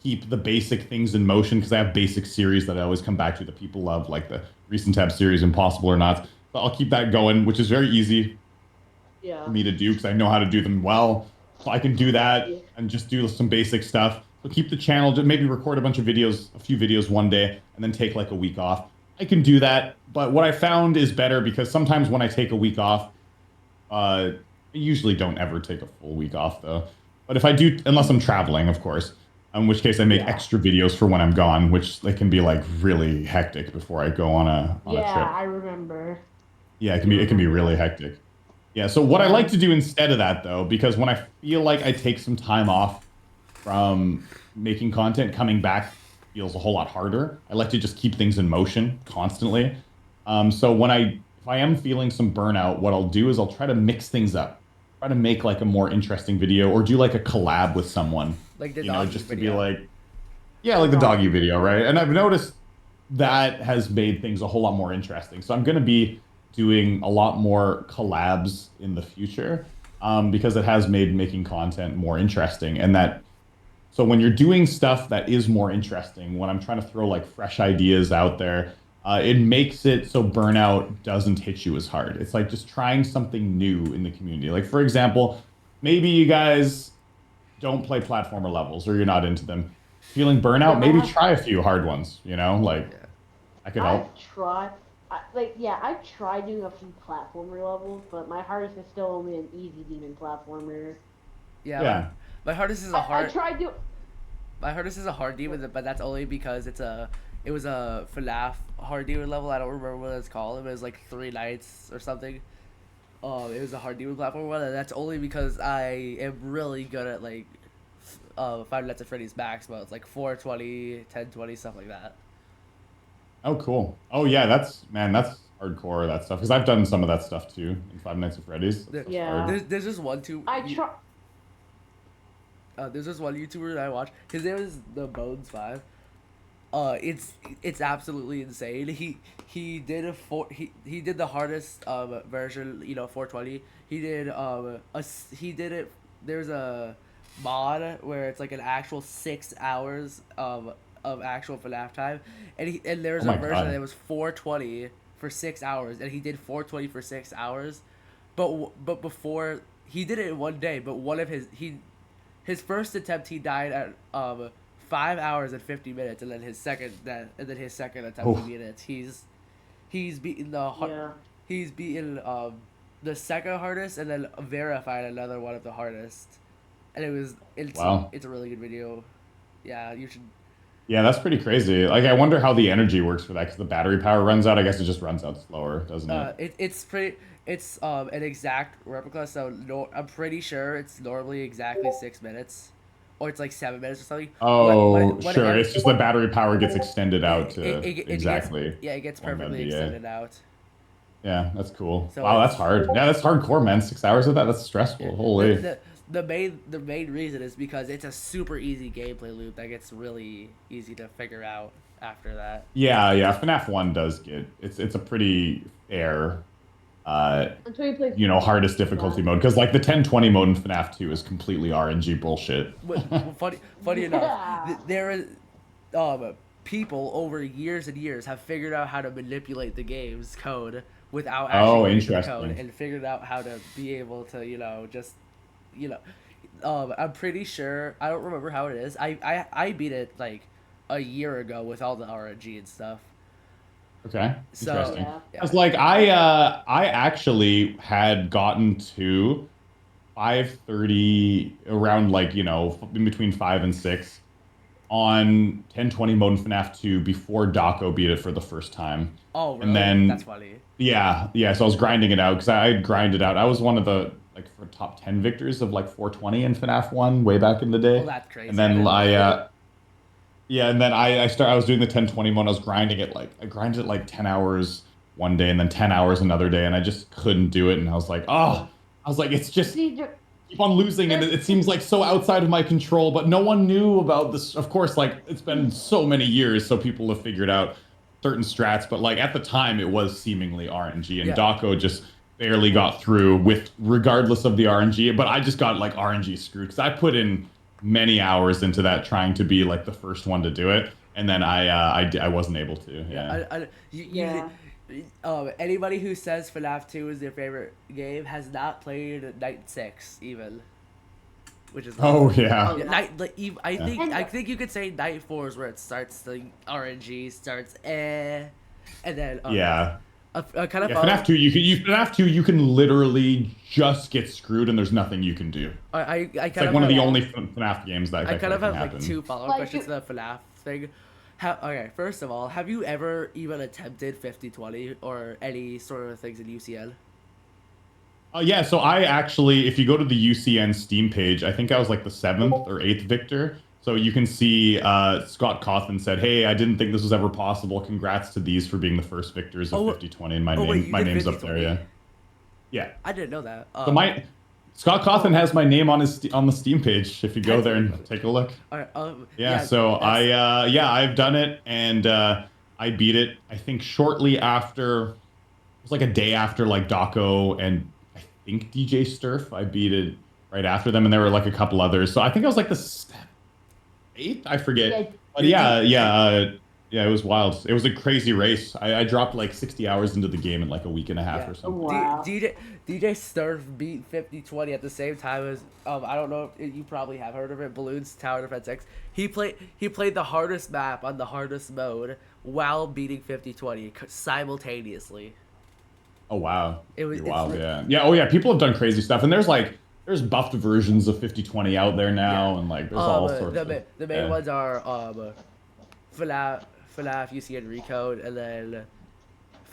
keep the basic things in motion because I have basic series that I always come back to that people love, like the recent tab series, Impossible or Not. So I'll keep that going, which is very easy Yeah. for me to do because I know how to do them well. So I can do that Yeah. and just do some basic stuff. So keep the channel, just maybe record a bunch of videos, a few videos one day, and then take like a week off. I can do that, but what I found is better because sometimes when I take a week off, I usually don't ever take a full week off though. But if I do, unless I'm traveling, of course, in which case I make Yeah. extra videos for when I'm gone, which they can be like really hectic before I go on a Yeah, trip. I remember. Yeah, Do it can be remember really that. hectic. Yeah, so what I like Yeah. to do instead of that though, because when I feel like I take some time off from making content, coming back feels a whole lot harder. I like to just keep things in motion constantly. So if I am feeling some burnout, what I'll do is I'll try to mix things up, try to make like a more interesting video or do like a collab with someone, Like the you know, doggy just to be video. like, yeah, like the doggy video, right? And I've noticed that has made things a whole lot more interesting. So I'm going to be doing a lot more collabs in the future because it has made making content more interesting. And that, so when you're doing stuff that is more interesting, when I'm trying to throw like fresh ideas out there, it makes it so burnout doesn't hit you as hard. It's like just trying something new in the community. Like, for example, maybe you guys don't play platformer levels or you're not into them. Feeling Yeah, burnout, my maybe heart. try a few hard ones, you know, like Yeah. I could I've help. tried. I've tried doing a few platformer levels, but my hardest is still only an easy demon platformer. Yeah, Yeah. my hardest is a I hard tried to. my hardest is a hard demon, but that's only because it was a FNAF hard demon level. I don't remember what it's called. It was like 3 nights or something. It was a hard demon platform one, and that's only because I am really good at like Five Nights at Freddy's Max modes, like 420, 1020, stuff like that. Oh, cool. Oh, yeah, that's hardcore, that stuff. Because I've done some of that stuff too in Five Nights at Freddy's. That There, stuff's Yeah. hard. there's just one too. I try. There's this one YouTuber that I watch. His name is the Bones 5. It's absolutely insane. He did he did the hardest version, 420. He did it. There's a mod where it's like an actual 6 hours of actual FNAF time, and there's Oh a my version God. that was 420 for 6 hours, and he did 420 for 6 hours, but before he did it in one day, but one of his first attempt he died at 5 hours and 50 minutes, and then his second attempt Oh, he beat it. He's beaten Yeah. he's beaten the second hardest, and then verified another one of the hardest. And wow. it's a really good video. Yeah, you should. Yeah, that's pretty crazy. Like, I wonder how the energy works for that because the battery power runs out. I guess it just runs out slower, doesn't it? It's pretty. It's an exact replica, so no, I'm pretty sure it's normally exactly 6 minutes, or it's like 7 minutes or something. Oh, When sure. It's just the battery power gets extended out to it gets, exactly yeah, it gets one perfectly MVA. extended out. Yeah, that's cool. So Wow, that's it's hard. Yeah, that's hardcore, man. 6 hours of that, that's yeah, stressful. Holy. the main reason is because it's a super easy gameplay loop that gets really easy to figure out after that. Yeah, yeah. FNAF 1 does get it's a pretty fair Until you play. hardest Yeah. difficulty mode because like the 1020 mode in FNAF 2 is completely RNG bullshit. But funny enough, Yeah. there is people over years and years have figured out how to manipulate the game's code without actually Oh, learning the code, interesting. and figured out how to be able to, just, you know, I'm pretty sure, I don't remember how it is. I beat it like a year ago with all the RNG and stuff. Okay, So interesting. Yeah. It's yeah. like I actually had gotten to 5:30 around like, in between 5 and 6 on 1020 mode in FNAF 2 before Daco beat it for the first time. Oh And really? That's then funny. yeah, so I was grinding it out because I'd grinded out. I was one of the like for top 10 victors of like 420 in FNAF 1 way back in the Oh, day. that's And crazy. I then didn't know that. yeah, and then I was doing the 1020 mode. I was grinding it like I grinded it like 10 hours one day and then 10 hours another day, and I just couldn't do it. And I was like, Yeah. it's just See, keep on losing, and it seems like so outside of my control. But no one knew about this. Of course, like it's been so many years, so people have figured out certain strats. But like at the time, it was seemingly RNG, and Yeah. Daco just barely got through with regardless of the RNG. But I just got like RNG screwed because I put in many hours into that trying to be like the first one to do it, and then I wasn't able to. Yeah. Yeah. yeah. Anybody who says FNAF 2 is their favorite game has not played Night 6 even, which is Oh wild. Oh yeah. Yeah, yeah. Yeah. I think you could say Night 4 is where it starts. The RNG starts, and then Yeah. kind of Yeah, follow. FNAF 2 you can literally just get screwed and there's nothing you can do. I It's kind like of one of have the Yeah. only FNAF games I kind that of can have like happen. two follow-up Like questions to the FNAF thing. Okay, first of all, have you ever even attempted 50/20 or any sort of things in UCL? Yeah, so I actually, if you go to the UCN Steam page, I think I was like the seventh or eighth victor. So you can see Scott Cawthon said, "Hey, I didn't think this was ever possible. Congrats to these for being the first victors of Oh, 5020." And oh wait, you my did name's up there. 50/20? Yeah, yeah. I didn't know that. So my Scott Cawthon has my name on on the Steam page. If you go That's there really and funny. take a look. Alright, Yeah, yeah, so that's I've done it, and I beat it. I think shortly after, it was like a day after like Daco and I think DJ Sturf. I beat it right after them, and there were like a couple others. So I think I was like the eighth. I Yeah. forget, but you, you, yeah, it was wild. It was a crazy race. I dropped like 60 hours into the game in like a week and a half yeah. or something. Wow. DJ Sturf beat 50/20 at the same time as I don't know if you probably have heard of it, Balloons Tower Defense X. He played the hardest map on the hardest mode while beating 50/20 simultaneously. Oh wow, It was pretty it's wild. Yeah, yeah. Oh yeah, people have done crazy stuff, and there's buffed versions of 5020 out there now, Yeah. and like there's all sorts The of the main ones are FNAF UCN Recode, and then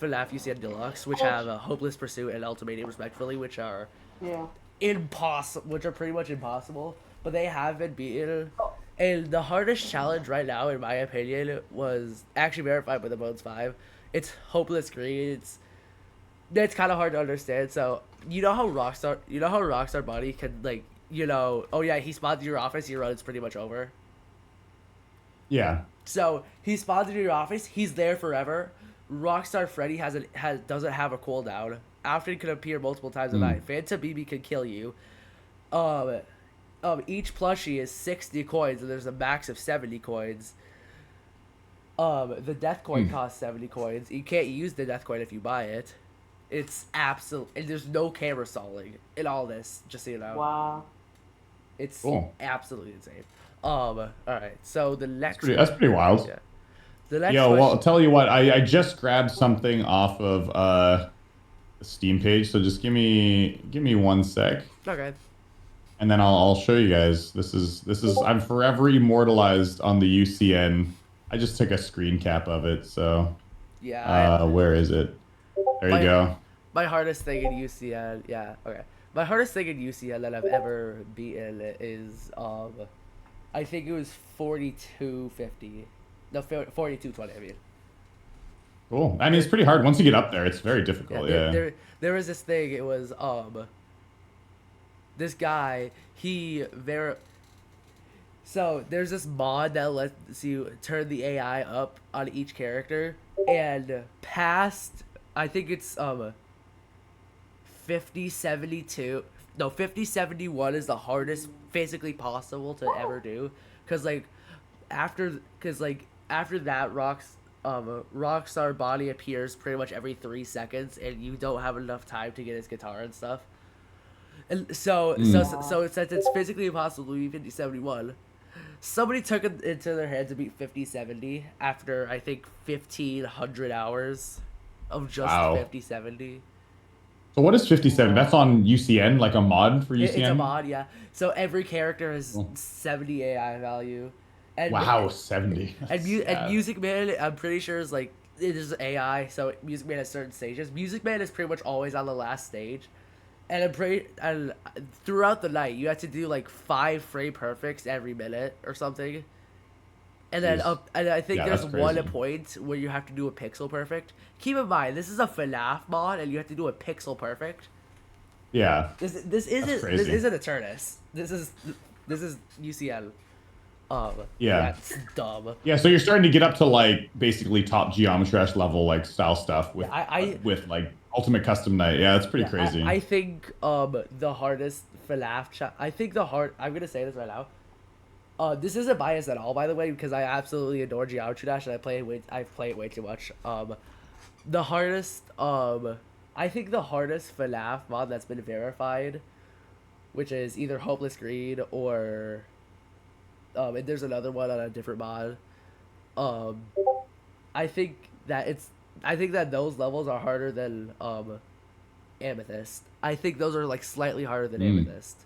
FNAF UCN Deluxe, which have Hopeless Pursuit and Ultimatum respectively, which are Yeah. which are pretty much impossible, but they have been beaten. Oh. And the hardest challenge right now, in my opinion, was actually verified by the Bones 5. It's Hopeless Green. It's kind of hard to understand. So you know how Rockstar Buddy can like, oh yeah, he spawns in your office, your run is pretty much over. Yeah. So he spawns in your office, he's there forever. Rockstar Freddy doesn't have a cooldown. Afton can appear multiple times a night. Phantom BB can kill you. Each plushie is 60 coins, and there's a max of 70 coins. The death coin costs 70 coins. You can't use the death coin if you buy it. It's absolute, and there's no camera stalling in all this. Just so you know, Wow. it's Cool. absolutely insane. All right. So the next, That's pretty wild. yeah, the next Yo, well, question. I'll tell you what, I just grabbed something off of the Steam page, so just give me 1 sec, Okay. and then I'll show you guys. This is I'm forever immortalized on the UCN. I just took a screen cap of it, so Yeah. where is it? There you My- go. My hardest thing in UCL, yeah, okay. My hardest thing in UCL that I've ever beaten is, I think it was 4250. No, 4220, I mean. Cool. I mean, it's pretty hard once you get up there. It's very Yeah, difficult. there, Yeah. there was this thing, it was, this guy, so there's this mod that lets you turn the AI up on each character, and past, I think it's 5072, no, 5071 is the hardest physically possible to ever do, because like after that Rockstar Bonnie appears pretty much every 3 seconds, and you don't have enough time to get his guitar and stuff. And so since it's physically impossible to beat 5071, somebody took it into their head to beat 5070 after I think 1,500 hours of just Wow. 5070. So what is 57? That's on UCN, like a mod for UCN? It's a mod, yeah. So every character has Cool. 70 AI value, and Wow, 70. and Music Man, I'm pretty sure is like it is AI. So Music Man has certain stages. Music Man is pretty much always on the last stage, and and throughout the night you have to do like 5 frame perfects every minute or something. And then Jeez. and I think Yeah, there's that's one crazy. point where you have to do a pixel perfect. Keep in mind, this is a FNAF mod, and you have to do a pixel perfect. Yeah, This isn't crazy. Eternus. This is UCL. Yeah. That's dumb. Yeah, so you're starting to get up to like basically top Geometry Dash level like style stuff with Yeah, with like Ultimate Custom Night. Yeah, it's pretty yeah, crazy. I think the hardest FNAF I think I'm gonna say this right now. This isn't biased at all, by the way, because I absolutely adore Geometry Dash and I play it way too much. The hardest I think the hardest FNAF mod that's been verified, which is either Hopeless Greed or and there's another one on a different mod. Um, I think I think that those levels are harder than Amethyst. I think those are like slightly harder than Amethyst.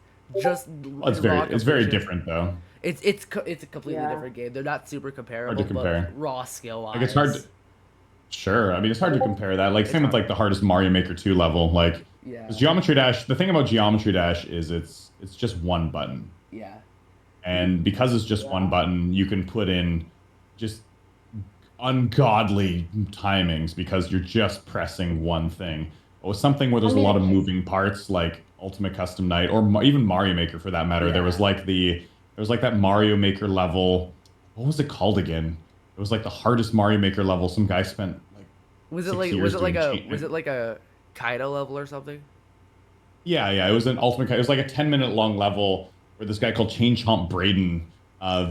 Just Well, raw it's very completion. different though. It's a completely Yeah. different game. They're not super Hard comparable, to compare. but raw skill wise. Like it's hard to, sure. I mean, it's hard to compare that. Like It's same with hard. like the hardest Mario Maker 2 level. Like Yeah. 'cause Geometry Dash, the thing about Geometry Dash is it's just one button. Yeah. And because it's just one button, you can put in just ungodly timings because you're just pressing one thing. But with something where there's a lot of moving parts, like Ultimate Custom Night or even Mario Maker for that matter, there was Yeah. like that Mario Maker level. What was it called again? It was like the hardest Mario Maker level. Some guy spent like Was it 6 like years doing cheat. was it like a Kaido level or something? Yeah. It was an ultimate. It was like a 10-minute long level where this guy called Chain Chomp Braden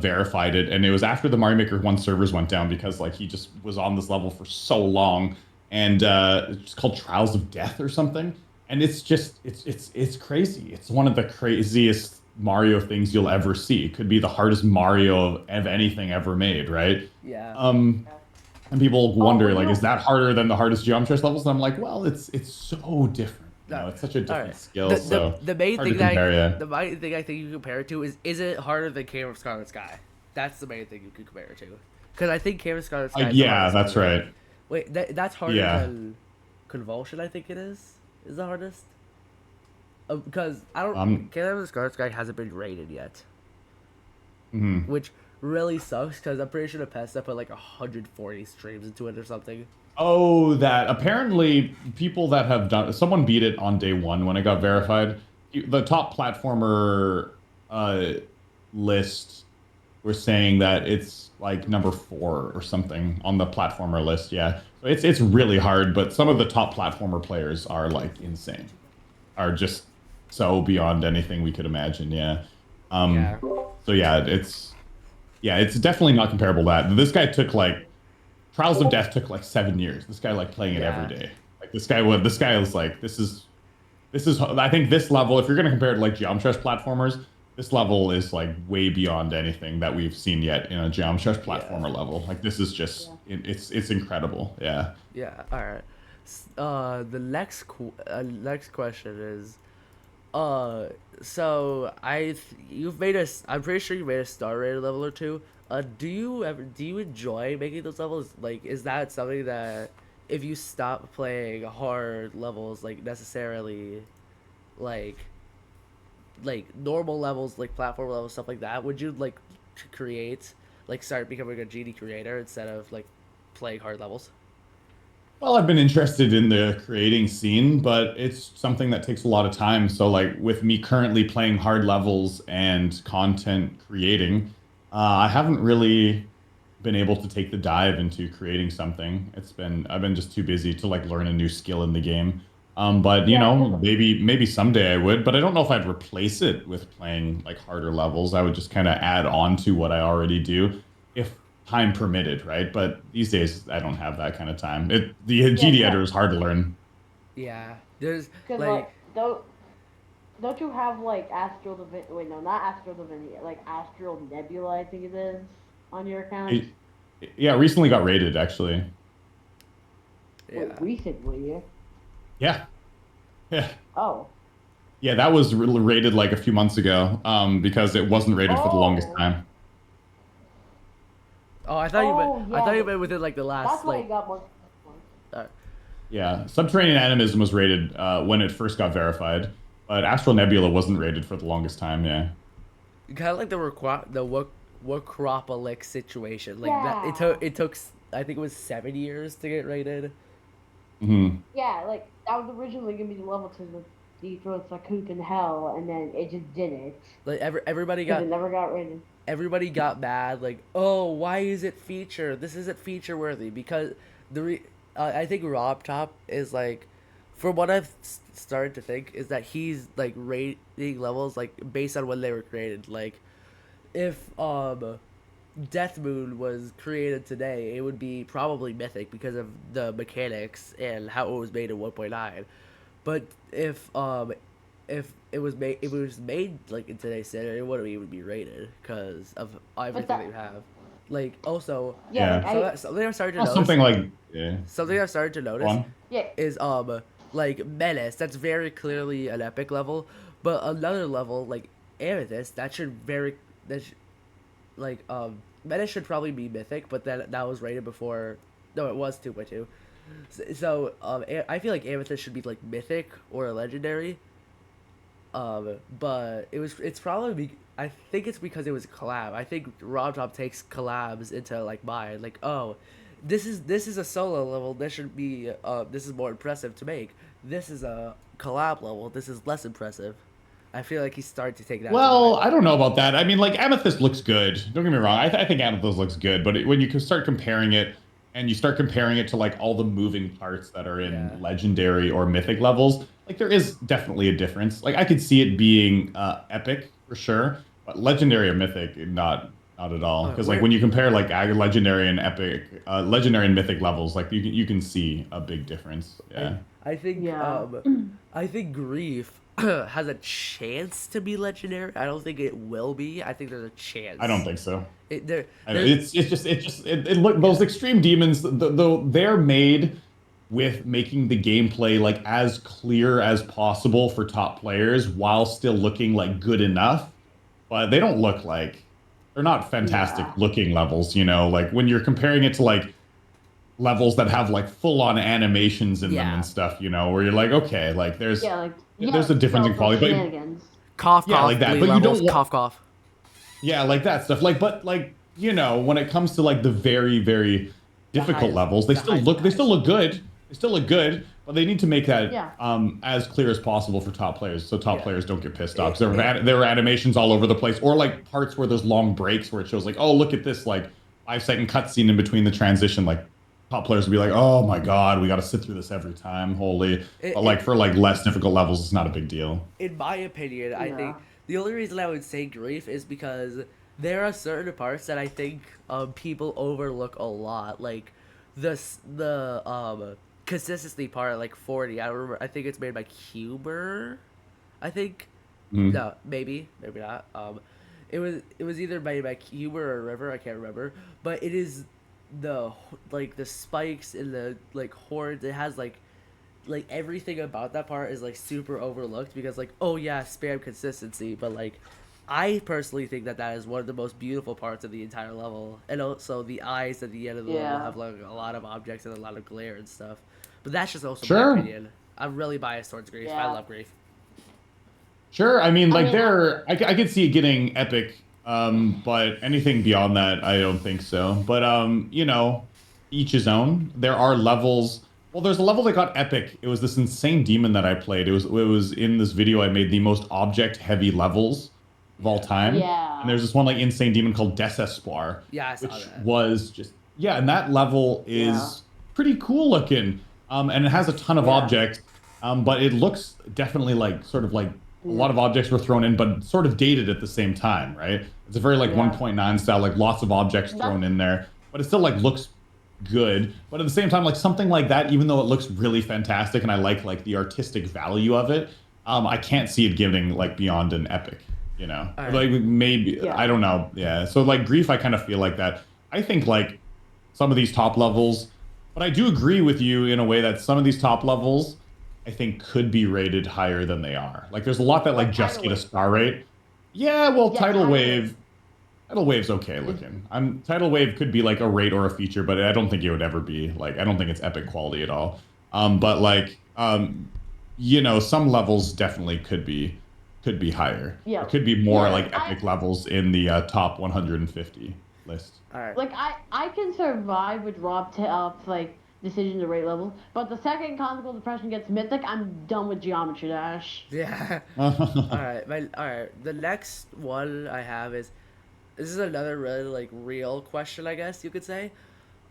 verified it, and it was after the Mario Maker 1 servers went down because like he just was on this level for so long, and it's called Trials of Death or something. And it's just it's crazy. It's one of the craziest Mario things you'll ever see. It could be the hardest Mario of anything ever made, right? Yeah. And people wonder like, no. is that harder than the hardest Geometry Dash levels? And I'm like, well, it's so different. You know, it's such a different Alright. skill. So The main hard to thing that compare, yeah. the main thing I think you can compare it to is it harder than Cave of Scarlet Sky? That's the main thing you can compare it to. Because I think Cave of Scarlet Sky. Is the Yeah, hardest that's one. right. Wait, that's harder Yeah. than Convulsion. I think it is the hardest. Because I don't. Cave of Scarlet Sky hasn't been rated yet, which really sucks. Because I'm pretty sure the Pesta put like 140 streams into it or something. Oh, that apparently people that have done someone beat it on day one when it got verified. The top platformer list were saying that it's like number 4 or something on the platformer list. Yeah, so it's really hard, but some of the top platformer players are like insane, are just so beyond anything we could imagine. Yeah. Yeah. So it's definitely not comparable to that. This guy took like Trials of Death took like 7 years. This guy like playing it Yeah. every day. Like this guy was like, this is I think this level, if you're gonna compare it to like Geometry Dash platformers, this level is like way beyond anything that we've seen yet in a Geometry Dash platformer level. Like this is just it's incredible. Yeah. Yeah. All right. The next question is, so I'm pretty sure you made a star rated level or two. Do you enjoy making those levels? Like, is that something that if you stop playing hard levels, like necessarily, like normal levels, like platform levels, stuff like that, would you like to create, like start becoming a GD creator instead of like playing hard levels? Well, I've been interested in the creating scene, but it's something that takes a lot of time. So, like with me currently playing hard levels and content creating, I haven't really been able to take the dive into creating something. I've been just too busy to like learn a new skill in the game. But you know, maybe someday I would, but I don't know if I'd replace it with playing like harder levels. I would just kind of add on to what I already do. If time permitted, right? But these days I don't have that kind of time. The Yeah, GD editor is hard to learn. Yeah, there's because like like don't you have like Astral Divin? Wait, no, not Astral Divinity. Like Astral Nebula, I think it is, on your account. It, yeah, recently got rated actually. Wait, yeah. recently? Yeah, yeah, Oh. yeah. That was rated like a few months ago, because it wasn't rated for the longest Oh. time. Oh, Oh I thought yeah. you meant within like the That's last why like. it got more. Uh, Yeah, Subterranean Animism was rated when it first got verified, but Astral Nebula wasn't rated for the longest time. Yeah. kind of like the Wakropolik situation. Like that, Yeah. it took I think it was 7 years to get rated. Hmm. Yeah, like that was originally gonna be the level to dethrone Sakuk in hell, and then it just didn't Like because it never got rated. everybody got mad. Like, oh, why is it feature? This isn't feature worthy because I think Rob Top is like, from what I've started to think, is that he's like rating levels like based on when they were created. Like, if Death Moon was created today, it would be probably mythic because of the mechanics and how it was made in 1.9. But if it was made like in today's standard, it wouldn't even be rated because of But everything that that, you have. Like also, yeah, like Yeah. something I've started to Well, notice. something like yeah. Something I've started to Go notice on. yeah, is like Menace. That's very clearly an epic level, but another level like Amethyst that should very that sh- like Menace should probably be mythic, but then that was rated before. No, it was 2.2. I feel like Amethyst should be like mythic or a legendary. But it's probably I think it's because it was a collab. I think Rob Top takes collabs into like mine. Like, oh, this is a solo level. This should be this is more impressive to make. This is a collab level. This is less impressive. I feel like he's starting to take that to Well, mine. I don't know about that. I mean, like Amethyst looks good. Don't get me wrong. I think Amethyst looks good, but when you start comparing it, and you start comparing it to like all the moving parts that are in Yeah. legendary or mythic levels, like there is definitely a difference. Like I could see it being epic for sure, but legendary or mythic, not at all. Because like Where when you compare like legendary and epic, legendary and mythic levels, like you can see a big difference. I Yeah. yeah. I think Grief has a chance to be legendary. I don't think it will be. I think there's a I don't chance. think so. It there I know there's it look those yeah. extreme demons though they're made with making the gameplay like as clear as possible for top players while still looking like good enough, but they don't look like they're not fantastic Yeah. looking levels, you know, like when you're comparing it to like levels that have like full on animations in them Yeah. and stuff, you know, where you're like okay, like Yeah, like there's a difference in yellow quality, but shenanigans. Cough yeah, like cough that, bleed but you levels. don't want Cough cough. yeah, like that stuff. Like, but like, you know, when it comes to like the very, very The difficult highest levels, the highest of they still highs. look good. They still look good, but they need to make that Yeah. as clear as possible for top players, so top Yeah. players don't get pissed off. It, Because it, there are animations all over the place, or like parts where there's long breaks where it shows like, oh, look at this like 5 second cutscene in between the transition. Like top players would be like, oh my god, we got to sit through this every time. Holy, but like it, for like less difficult levels, it's not a big deal. in my opinion, I think Yeah. the only reason I would say Grief is because there are certain parts that I think people overlook a lot, like the consistency part, like 40. I don't remember. I think it's made by Cuber. I think Mhm. no, maybe not. It was either made by Cuber or River. I can't remember, but it is like the spikes and the like hordes. It has like everything about that part is like super overlooked because like oh yeah spam consistency, but like I personally think that that is one of the most beautiful parts of the entire level, and also the eyes at the end of the level Yeah. have like a lot of objects and a lot of glare and stuff, but that's just also my Sure. opinion. I'm really biased towards Grief. I Yeah. love Grief. Sure. I mean, I like mean, I could see it getting epic, but anything beyond that, I don't think so. But you know, each his own. There are levels. Well, there's a level that got epic. It was this insane demon that I played. It was in this video I made the most object heavy levels of all time. Yeah. And there's this one like insane demon called Desespoir, Yeah, I saw which that. was just yeah, and that level Yeah. is pretty cool looking. And it has a ton of Yeah. objects. But it looks definitely like sort of like a lot of objects were thrown in, but sort of dated at the same time, right? It's a very like Yeah. 1.9 style, like lots of objects thrown in there, but it still like looks good. But at the same time, like something like that, even though it looks really fantastic and I like the artistic value of it, I can't see it giving like beyond an epic, you know? All right. Like maybe, Yeah. I don't know. Yeah. So like Grief, I kind of feel like that. I think like some of these top levels, but I do agree with you in a way that some of these top levels, I think could be rated higher than they are. Like there's a lot that like Like just Tidal get a Wave. star rate. Yeah, well, Yeah, Tidal Tidal Wave, Wave. Tidal Wave's okay looking. Tidal Wave could be like a rate or a feature, but I don't think it would ever be like, I don't think it's epic quality at all. But like, you know, some levels definitely could be higher. Yeah. There could be more Yeah, like epic levels in the top 150 list. All right. Like I can survive with Rob like decision to rate levels, but the second Conjugal Depression gets mythic, I'm done with Geometry Dash. Yeah. All right. All right. The next one I have is this is another really like real question, I guess you could say.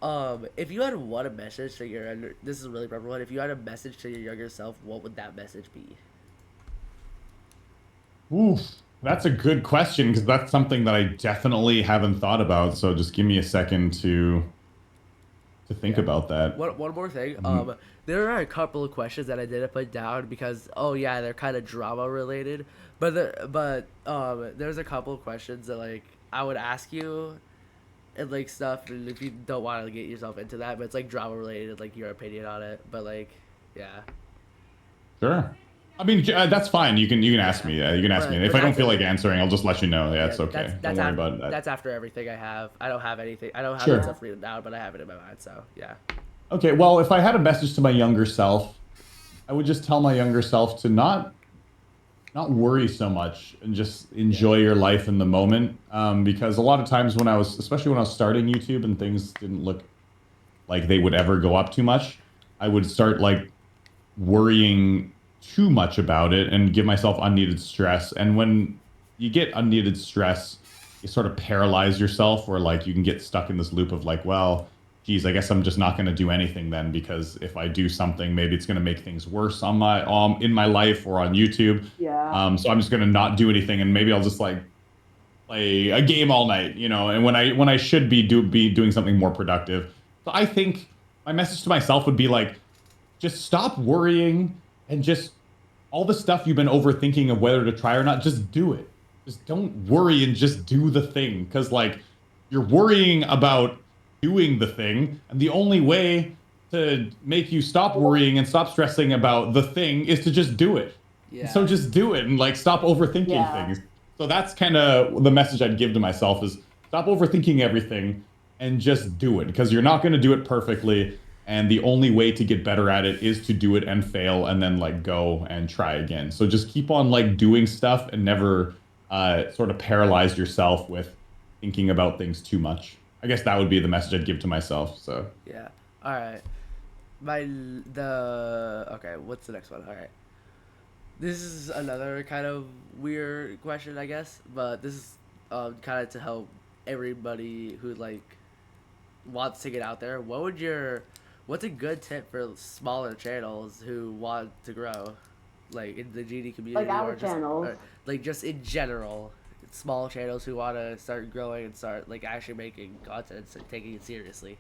If you had one message to your this is a really proper one. If you had a message to your younger self, what would that message be? Oof, that's a good question because that's something that I definitely haven't thought about. So just give me a second to think about that. One more thing. There are a couple of questions that I didn't put down because yeah, they're kind of drama related. But there's a couple of questions that like I would ask you, and like stuff. And if you don't want to get yourself into that, but it's like drama related, like your opinion on it. But like, yeah. Sure. I mean, that's fine. You can ask me. You can ask me. But If I don't that's- feel like answering, I'll just let you know. Yeah, it's okay. That's Don't worry about that. That's after everything I have. I don't have anything. I don't have Sure. that stuff written down, but I have it in my mind. So yeah. Okay, well, if I had a message to my younger self, I would just tell my younger self to not worry so much and just enjoy your life in the moment. Because a lot of times when especially when I was starting YouTube and things didn't look like they would ever go up too much, I would start like worrying too much about it and give myself unneeded stress. And when you get unneeded stress, you sort of paralyze yourself, or like you can get stuck in this loop of like, well, geez, I guess I'm just not going to do anything then, because if I do something, maybe it's going to make things worse on my in my life or on YouTube. Yeah. So I'm just going to not do anything, and maybe I'll just like play a game all night, you know. And when I should be doing something more productive. So I think my message to myself would be like, just stop worrying and just all the stuff you've been overthinking of whether to try or not, just do it. Just don't worry and just do the thing. Because like you're worrying about doing the thing, and the only way to make you stop worrying and stop stressing about the thing is to just do it. Yeah. So just do it and like stop overthinking things. So that's kind of the message I'd give to myself is stop overthinking everything and just do it, because you're not going to do it perfectly. And the only way to get better at it is to do it and fail and then like go and try again. So just keep on like doing stuff and never sort of paralyze yourself with thinking about things too much. I guess that would be the message I'd give to myself. So Yeah. All right. Okay. What's the next one? All right. This is another kind of weird question, I guess, but this is kind of to help everybody who like wants to get out there. What's a good tip for smaller channels who want to grow, like in the GD community, Like our or just, channels. or, like just in general, small channels who want to start growing and start like actually making content and taking it seriously.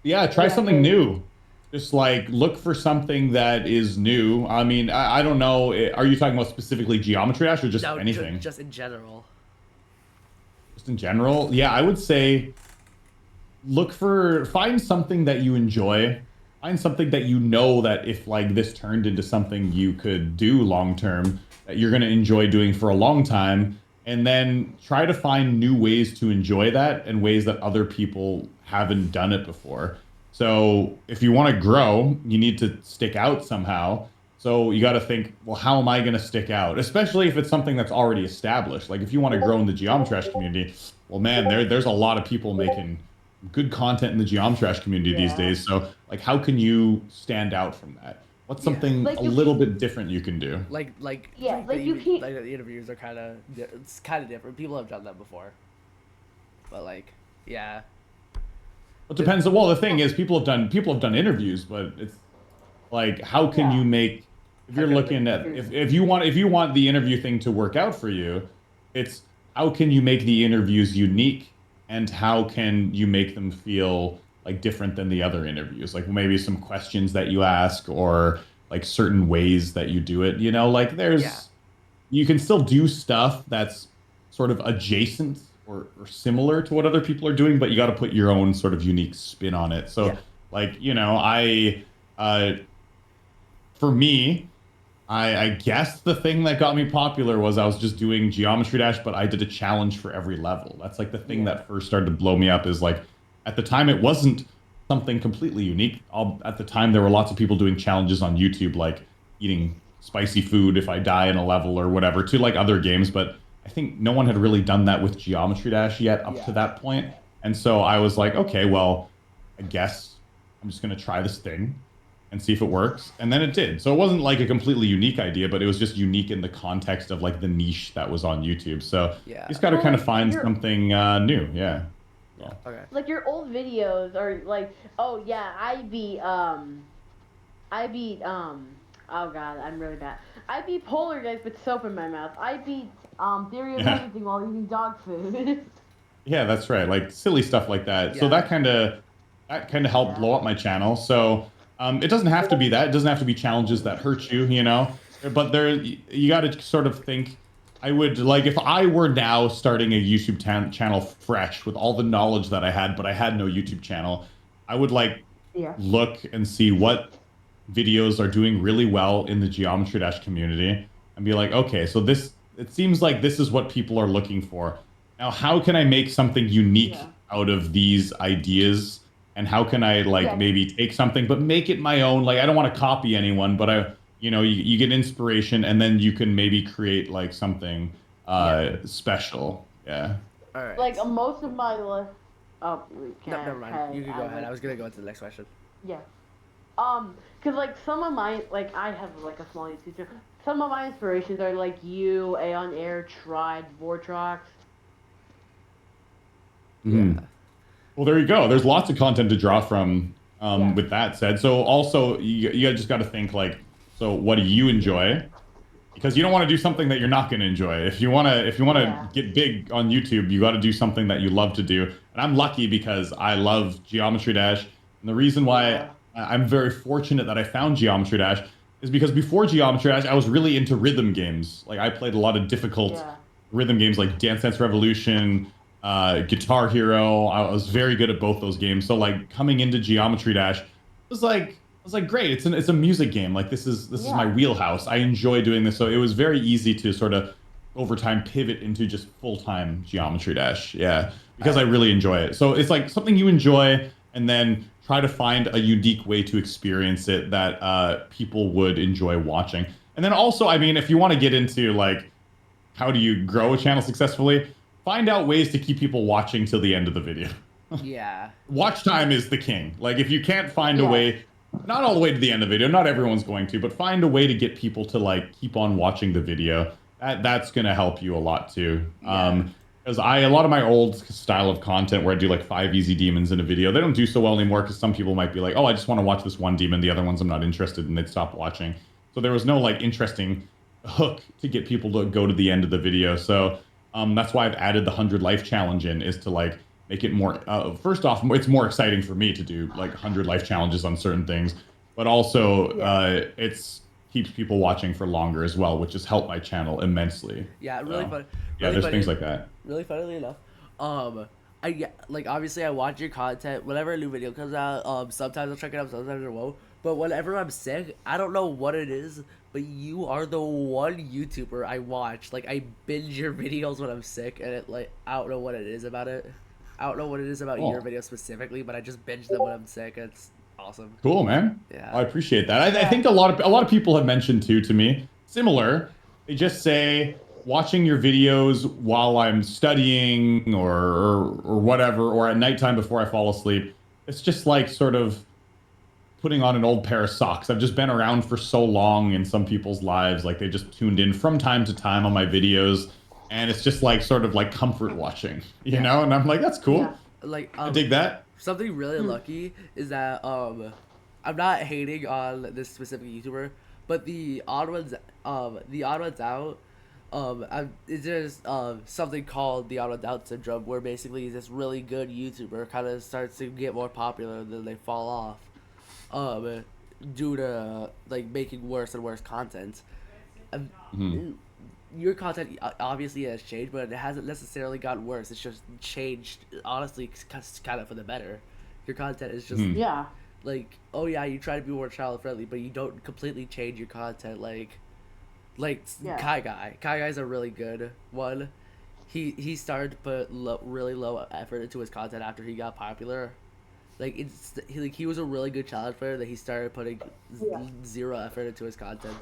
yeah, try Yeah, something new. Just like look for something that is new. I mean, I don't know. Are you talking about specifically Geometry Dash or just No, anything? just in general. Just in general? Yeah, I would say find something that you enjoy. Find something that you know that if like this turned into something you could do long term, that you're going to enjoy doing for a long time. And then try to find new ways to enjoy that and ways that other people haven't done it before. So if you want to grow, you need to stick out somehow. So you got to think, well, how am I going to stick out? Especially if it's something that's already established. Like if you want to grow in the Geometry Dash community, well, man, there's a lot of people making good content in the Geometry Dash community these days. So like, how can you stand out from that? What's something Like a little bit different you can do? Like you can't. like the interviews are it's kind of different. People have done that before, but like yeah. It depends. Well, the thing is, people have done interviews, but it's like, how can you make if you're looking at if you want the interview thing to work out for you, it's how can you make the interviews unique and how can you make them feel like different than the other interviews? Like maybe some questions that you ask or like certain ways that you do it, you know, like Yeah. there's you can still do stuff that's sort of adjacent or similar to what other people are doing, but you got to put your own sort of unique spin on it. So Yeah. like, you know, uh for me, I guess the thing that got me popular was I was just doing Geometry Dash, but I did a challenge for every level. That's like the thing Yeah. that first started to blow me up is like at the time it wasn't something completely unique. At the time there were lots of people doing challenges on YouTube like eating spicy food if I die in a level or whatever to like other games, but I think no one had really done that with Geometry Dash yet up to Yeah. that point. And so I was like, okay, well, I guess I'm just going to try this thing and see if it works. And then it did. So it wasn't like a completely unique idea, but it was just unique in the context of like the niche that was on YouTube. So Yeah. you just got to Well, kind of like, find you're- something new. Yeah. Yeah. Okay. Like your old videos are like, oh yeah, oh god, I'm really bad. I beat polar guys with soap in my mouth. I beat theory of Yeah. everything while eating dog food. Yeah, that's right. Like silly stuff like that. So Yeah. that kind of helped blow up my channel. So it doesn't have to be that. It doesn't have to be challenges that hurt you, you know. But you got to sort of think. I would like if I were now starting a YouTube channel fresh with all the knowledge that I had, but I had no YouTube channel. I would like Yeah. look and see what videos are doing really well in the Geometry Dash community and be like, okay, so this it seems like this is what people are looking for. Now, how can I make something unique Yeah. out of these ideas? And how can I like Yeah. maybe take something but make it my own? Like I don't want to copy anyone, but you get inspiration and then you can maybe create like something special. Yeah. All right. Like most of my list. Oh, we No, can't. never mind. You can go ahead. I was gonna go into the next question. Yeah. Cause like some of my like I have like a small YouTube channel. Some of my inspirations are like you, Aeon Air, Tried, Vortrox. Mhm. Well, there you go. There's lots of content to draw from. Yeah. With that said, so also you just got to think like, so what do you enjoy? Because you don't want to do something that you're not going to enjoy. If you want to Yeah. get big on YouTube, you got to do something that you love to do. And I'm lucky because I love Geometry Dash. And the reason why Yeah. I'm very fortunate that I found Geometry Dash is because before Geometry Dash, I was really into rhythm games. Like I played a lot of difficult Yeah. rhythm games like Dance Dance Revolution, Guitar Hero. I was very good at both those games. So like coming into Geometry Dash was like I was like, great, it's a music game. Like this is my Yeah. wheelhouse. I enjoy doing this. So it was very easy to sort of over time pivot into just full-time Geometry Dash. Yeah. Because I really enjoy it. So it's like something you enjoy and then try to find a unique way to experience it that people would enjoy watching. And then also, I mean, if you want to get into like how do you grow a channel successfully, find out ways to keep people watching till the end of the video. Yeah. Watch time is the king. Like if you can't find a Yeah. way, not all the way to the end of the video, not everyone's going to, but find a way to get people to like keep on watching the video. That's gonna help you a lot too. Yeah. Because a lot of my old style of content where I do like 5 easy demons in a video, they don't do so well anymore because some people might be like, oh, I just want to watch this one demon, the other ones I'm not interested in, they'd stop watching. So there was no like interesting hook to get people to go to the end of the video. So that's why I've added the 100 life challenge in, is to like make it more first off, it's more exciting for me to do like 100 life challenges on certain things, but also it's keeps people watching for longer as well, which has helped my channel immensely. Yeah. Really So, fun. yeah, Really there's funny, things like that. Really funnily enough, like obviously I watch your content whenever a new video comes out. Sometimes I'll check it out, sometimes I won't. But whenever I'm sick, I don't know what it is, but you are the one YouTuber I watch. Like I binge your videos when I'm sick, and it like I don't know what it is about it. I don't know what it is about Oh. your videos specifically, but I just binge them when I'm sick. It's awesome. Cool, man. Yeah. I appreciate that. I think a lot of people have mentioned too to me similar. They just say watching your videos while I'm studying or whatever, or at nighttime before I fall asleep. It's just like sort of putting on an old pair of socks. I've just been around for so long in some people's lives, like they just tuned in from time to time on my videos, and it's just like sort of like comfort watching, you know? And I'm like, that's cool. Yeah. Like I dig that. something really lucky is that I'm not hating on this specific YouTuber, But the odd ones out, it's just something called the odd ones out syndrome, where basically this really good YouTuber kind of starts to get more popular, and then they fall off, due to like making worse and worse content. Um, Mhm. your content obviously has changed, but it hasn't necessarily gotten worse. It's just changed, honestly, kind of for the better. Your content is just Mhm. Yeah. like, oh yeah, you try to be more child friendly, but you don't completely change your content. Like Yeah. Kai Guy's a really good one. He started to put really low effort into his content after he got popular. He was a really good child player that he started putting Yeah. zero effort into his content.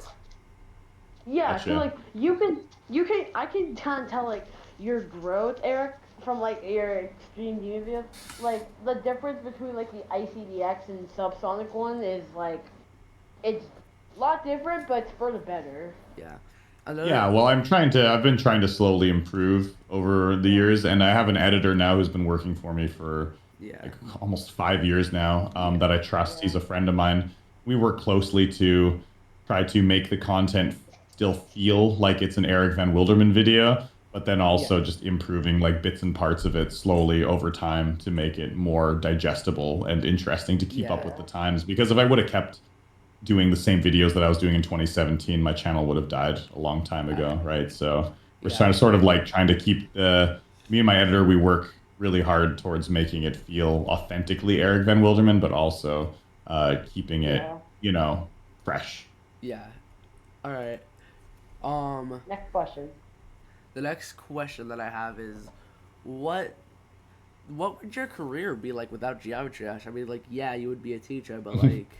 Yeah, so Gotcha. like I can kind of tell like your growth, Eric, from like your extreme game videos. Like the difference between like the ICDX and subsonic one is like it's a lot different, but it's for the better. Yeah, Yeah, another well, I've been trying to slowly improve over the Yeah. years, and I have an editor now who's been working for me for yeah like almost 5 years now, yeah that I trust. Yeah. He's a friend of mine. We work closely to try to make the content still feel like it's an Eric Van Wilderman video, but then Yeah. also just improving like bits and parts of it slowly over time to make it more digestible and interesting to keep up with yeah the times. Because if I would have kept doing the same videos that I was doing in 2017, my channel would have died a long time ago, right? So we're yeah. trying to sort of like trying to keep me and my editor, we work really hard towards making it feel authentically Eric Van Wilderman, but also keeping it, Yeah. fresh. Yeah. All right. Um, Next question. the next question that I have is, what what would your career be like without geometry dash? I mean, like, yeah, you would be a teacher, but like,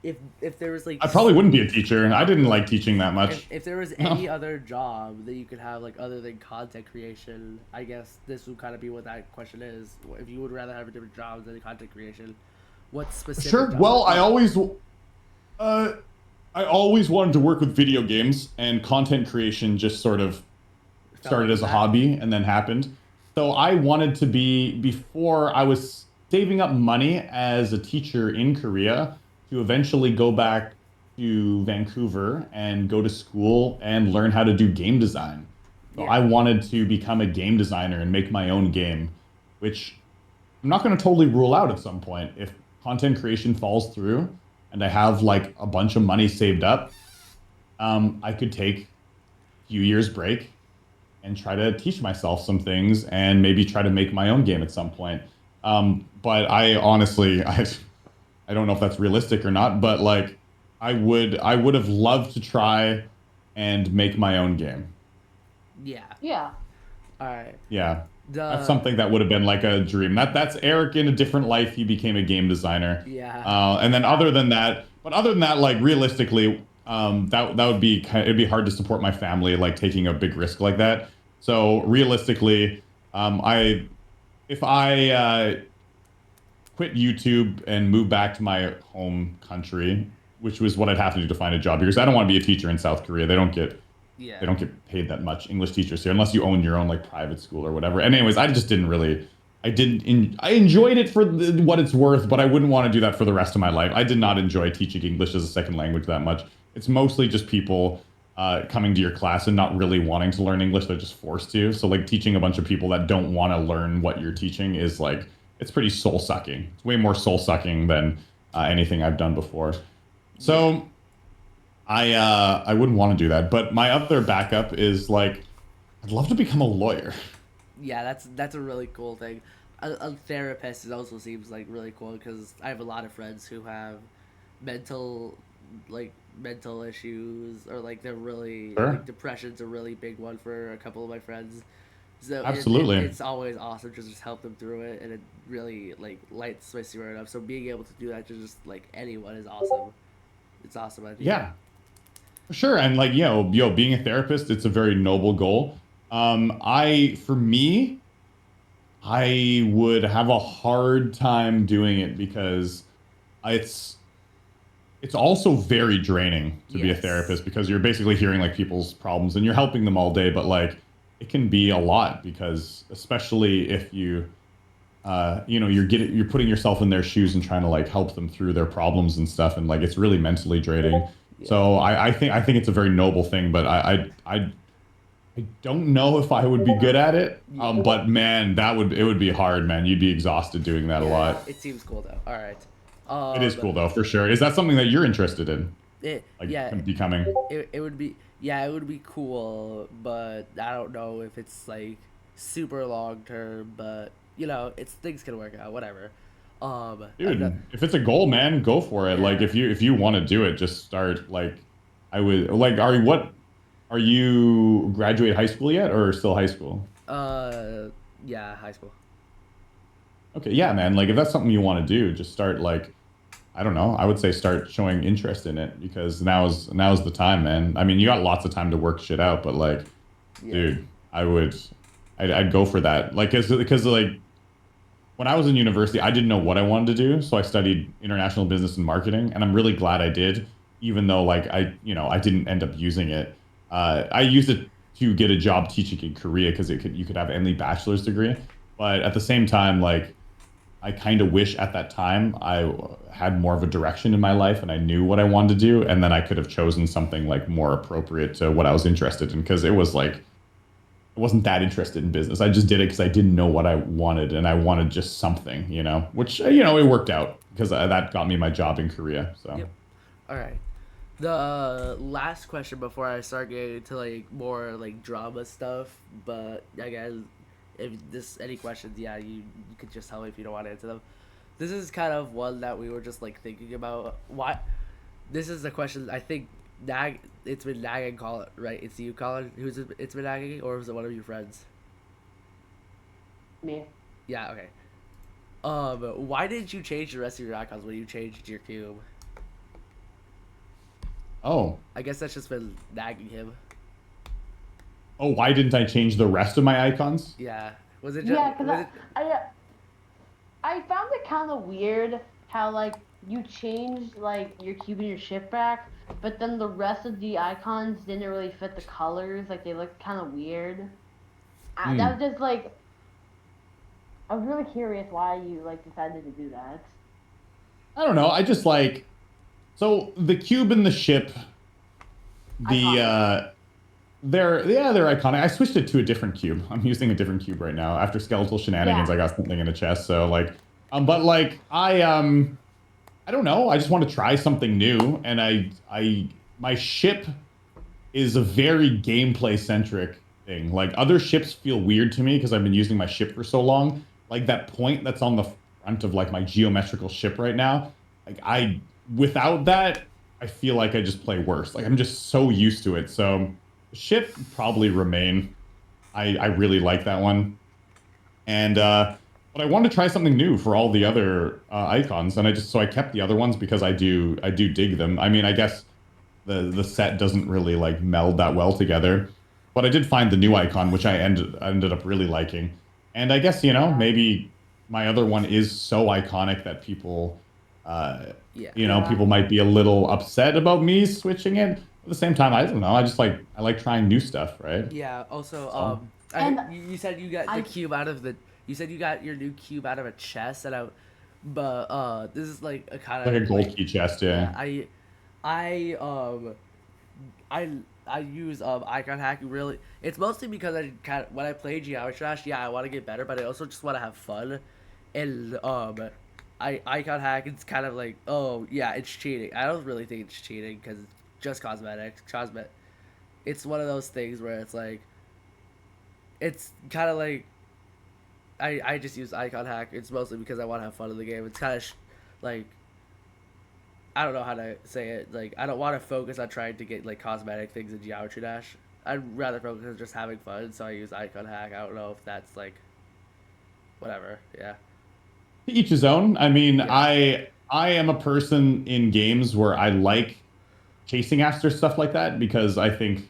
if there was like I probably wouldn't be a teacher. I didn't like teaching that much. if there was any other job that you could have, like, other than content creation, I guess this would kind of be what that question is. If you would rather have a different job than content creation, what specific Sure. job Well, would you? uh, I always wanted to work with video games, and content creation just sort of Fell started into as a that? hobby and then happened. So I wanted to be, before I was saving up money as a teacher in Korea to eventually go back to Vancouver and go to school and learn how to do game design. So I Yeah, wanted to become a game designer and make my own game, which I'm not going to totally rule out at some point. If content creation falls through and I have like a bunch of money saved up, I could take a few years break and try to teach myself some things and maybe try to make my own game at some point. But I honestly, I don't know if that's realistic or not, but like I would have loved to try and make my own game. yeah. Yeah. All right. Yeah. That's The something that would have been like a dream. That's Eric in a different life. He became a game designer. yeah And then Yeah. other than that, like realistically, that would be it'd be hard to support my family, like taking a big risk like that. So realistically, I if I quit YouTube and move back to my home country, which was what I'd have to do to find a job here, because I don't want to be a teacher in South Korea. They yeah don't get paid that much, English teachers here, unless you own your own like private school or whatever. And anyways, I just didn't really. I enjoyed it for what it's worth, but I wouldn't want to do that for the rest of my life. I did not enjoy teaching English as a second language that much. It's mostly just people coming to your class and not really wanting to learn English. They're just forced to. So like teaching a bunch of people that don't want to learn what you're teaching is like it's pretty soul sucking. It's way more soul sucking than anything I've done before. yeah So I wouldn't want to do that. But my other backup is like I'd love to become a lawyer. yeah. That's a really cool thing. A therapist also seems like really cool because I have a lot of friends who have mental mental issues, or like they're really like Sure. depression's a really big one for a couple of my friends. So Absolutely. it's always awesome to just help them through it, and it really like lights my spirit up. So being able to do that to just like anyone is awesome. It's awesome, I think. Yeah, for sure. And like, being a therapist, it's a very noble goal. For me, I would have a hard time doing it because it's it's also very draining to be a Yes. therapist because you're basically hearing like people's problems and you're helping them all day, but like it can be a lot because especially if you're putting yourself in their shoes and trying to like help them through their problems and stuff, and like it's really mentally draining. Yeah. So I think it's a very noble thing, but I don't know if I would be good at it. Yeah. But man, it would be hard, man. You'd be exhausted doing that a Yeah. lot. It seems cool though. All right. It is cool though, for sure. Is that something that you're interested in, It like yeah. becoming? It would be yeah. It would be cool, but I don't know if it's like super long term. But you know, it's things can work out. Whatever. Dude, if it's a goal, man, go for it. Like Yeah. if you want to do it, just start. Like I would like. Are you graduate high school yet, or still high school? Uh, yeah, high school. Okay, yeah, man. Like if that's something you want to do, just start like I don't know. I would say start showing interest in it because now's the time, man. I mean, you got lots of time to work shit out, but like, Yeah. dude, I'd go for that. Like, because like when I was in university, I didn't know what I wanted to do, so I studied international business and marketing, and I'm really glad I did, even though like I didn't end up using it. I used it to get a job teaching in Korea because you could have any bachelor's degree, but at the same time, like I kind of wish at that time I had more of a direction in my life and I knew what I wanted to do, and then I could have chosen something like more appropriate to what I was interested in because it was like I wasn't that interested in business. I just did it because I didn't know what I wanted and I wanted just something, which, it worked out because that got me my job in Korea. So, Yep. All right. The last question before I start getting into like more like drama stuff, but I guess if this any questions, yeah, you could just tell me if you don't want to answer them. This is kind of one that we were just like thinking about. Why? This is the question I think it's been nagging Colin, right? It's you, Colin, it's been nagging, or was it one of your friends? Me. Yeah. Okay. Why didn't you change the rest of your icons when you changed your cube? oh, I guess that's just been nagging him. oh, why didn't I change the rest of my icons? Yeah. Was it just? Yeah, because Was it? I found it kind of weird how like you changed like your cube and your shift back, but then the rest of the icons didn't really fit the colors. Like they looked kind of weird. That Hmm. was just like I was really curious why you like decided to do that. I don't know. I just like, so the cube and the ship, the, Iconic. they're iconic. I switched it to a different cube. I'm using a different cube right now. After skeletal shenanigans, Yeah. I got something in a chest. So like, but like I don't know. I just want to try something new, and my ship is a very gameplay centric thing. Like other ships feel weird to me because I've been using my ship for so long. Like that point that's on the front of like my geometrical ship right now. Like without that, I feel like I just play worse. Like I'm just so used to it. So ship probably remain. I really like that one. And but I wanted to try something new for all the other icons, and I kept the other ones because I do dig them. I mean, I guess the set doesn't really like meld that well together, but I did find the new icon, which I ended up really liking. And I guess Yeah. maybe my other one is so iconic that people, Yeah. Yeah. people might be a little upset about me switching it. At the same time, I don't know. I like trying new stuff, right? Yeah. Also, So And you said you got the I cube out of the. You said you got your new cube out of a chest, but this is like a kind like a of gold like, key chest, yeah. yeah. I I I use icon hack really. It's mostly because I kind of when I play Geometry Dash, yeah, I want to get better, but I also just want to have fun, and I icon hack. It's kind of like, oh yeah, it's cheating. I don't really think it's cheating because it's just cosmetics. It's one of those things where it's like, it's kind of like I just use icon hack. It's mostly because I want to have fun in the game. It's kind of like I don't know how to say it. Like I don't want to focus on trying to get like cosmetic things in Geometry Dash. I'd rather focus on just having fun. So I use icon hack. I don't know if that's like whatever. Yeah. To each his own. I mean, Yeah. I am a person in games where I like chasing after stuff like that because I think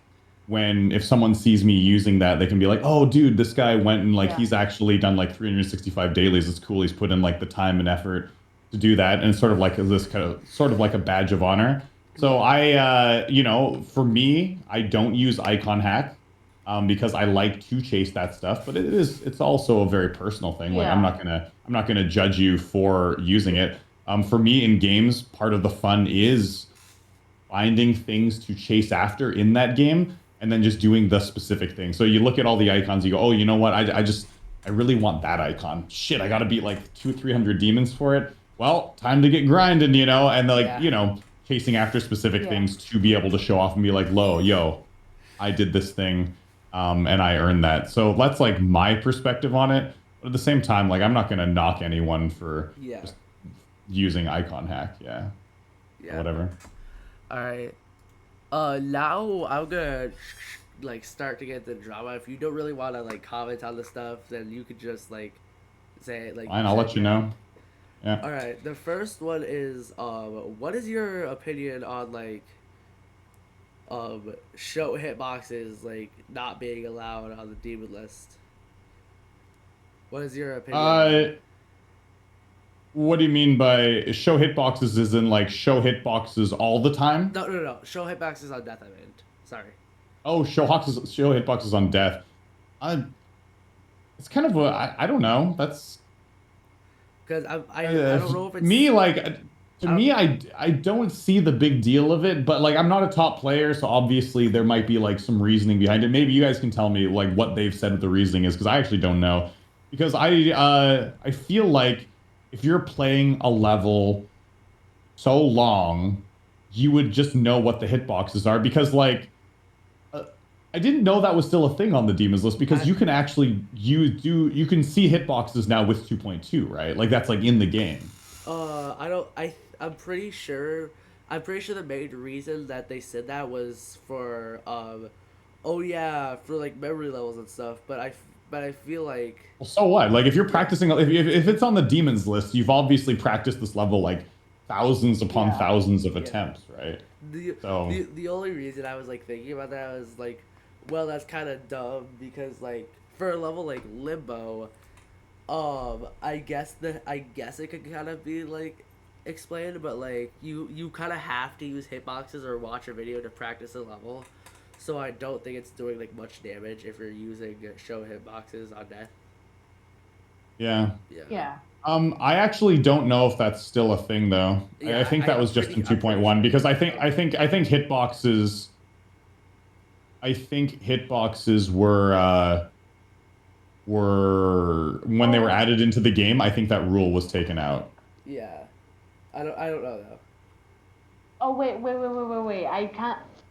if someone sees me using that, they can be like, "Oh, dude, this guy went and like yeah. he's actually done like 365 dailies. It's cool. He's put in like the time and effort to do that." And it's sort of like this kind of sort of like a badge of honor. So Yeah. for me, I don't use icon hack because I like to chase that stuff, but it's also a very personal thing. Like Yeah. I'm not gonna judge you for using it. For me in games, part of the fun is finding things to chase after in that game and then just doing the specific thing. So you look at all the icons, you go, oh, you know what? I really want that icon. Shit, I got to beat like 200-300 demons for it. Well, time to get grinding, you know, and like, Yeah. you know, chasing after specific Yeah. things to be able to show off and be like, yo, I did this thing, and I earned that. So that's like my perspective on it. But at the same time, like I'm not gonna knock anyone for Yeah. just using icon hack, or Yeah. whatever. All right. Now I'm gonna like start to get the drama. If you don't really want to like comment on the stuff, then you could just like say it like. Fine, I'll let you know. Yeah. All right. The first one is what is your opinion on like show hitboxes like not being allowed on the demon list? What is your opinion on that? What do you mean by show hitboxes? Is in like show hitboxes all the time? No. Show hitboxes on death. I meant. Sorry. Oh, show hitboxes on death. It's kind of I don't know. That's Because I don't know if it's me like to me I don't see the big deal of it, but like I'm not a top player, so obviously there might be like some reasoning behind it. Maybe you guys can tell me like what they've said the reasoning is, because I actually don't know. Because I feel like if you're playing a level so long, you would just know what the hitboxes are, because like I didn't know that was still a thing on the demons list, because you can actually you can see hitboxes now with 2.2, right? Like that's like in the game. I don't. I'm pretty sure. I'm pretty sure the main reason that they said that was for oh yeah, for like memory levels and stuff. But I feel like. Well, so what? Like if you're practicing, if it's on the demons list, you've obviously practiced this level like thousands upon thousands of attempts, right? The only reason I was like thinking about that was like, well, that's kind of dumb because like for a level like Limbo, I guess it could kind of be like explained, but like you kind of have to use hitboxes or watch a video to practice a level, so I don't think it's doing like much damage if you're using show hitboxes on death. Yeah. Yeah. I actually don't know if that's still a thing though. Yeah, I think that was just in 2.1, because I think hitboxes. I think hitboxes were when they were added into the game. I think that rule was taken out. Yeah, I don't know though. Oh wait.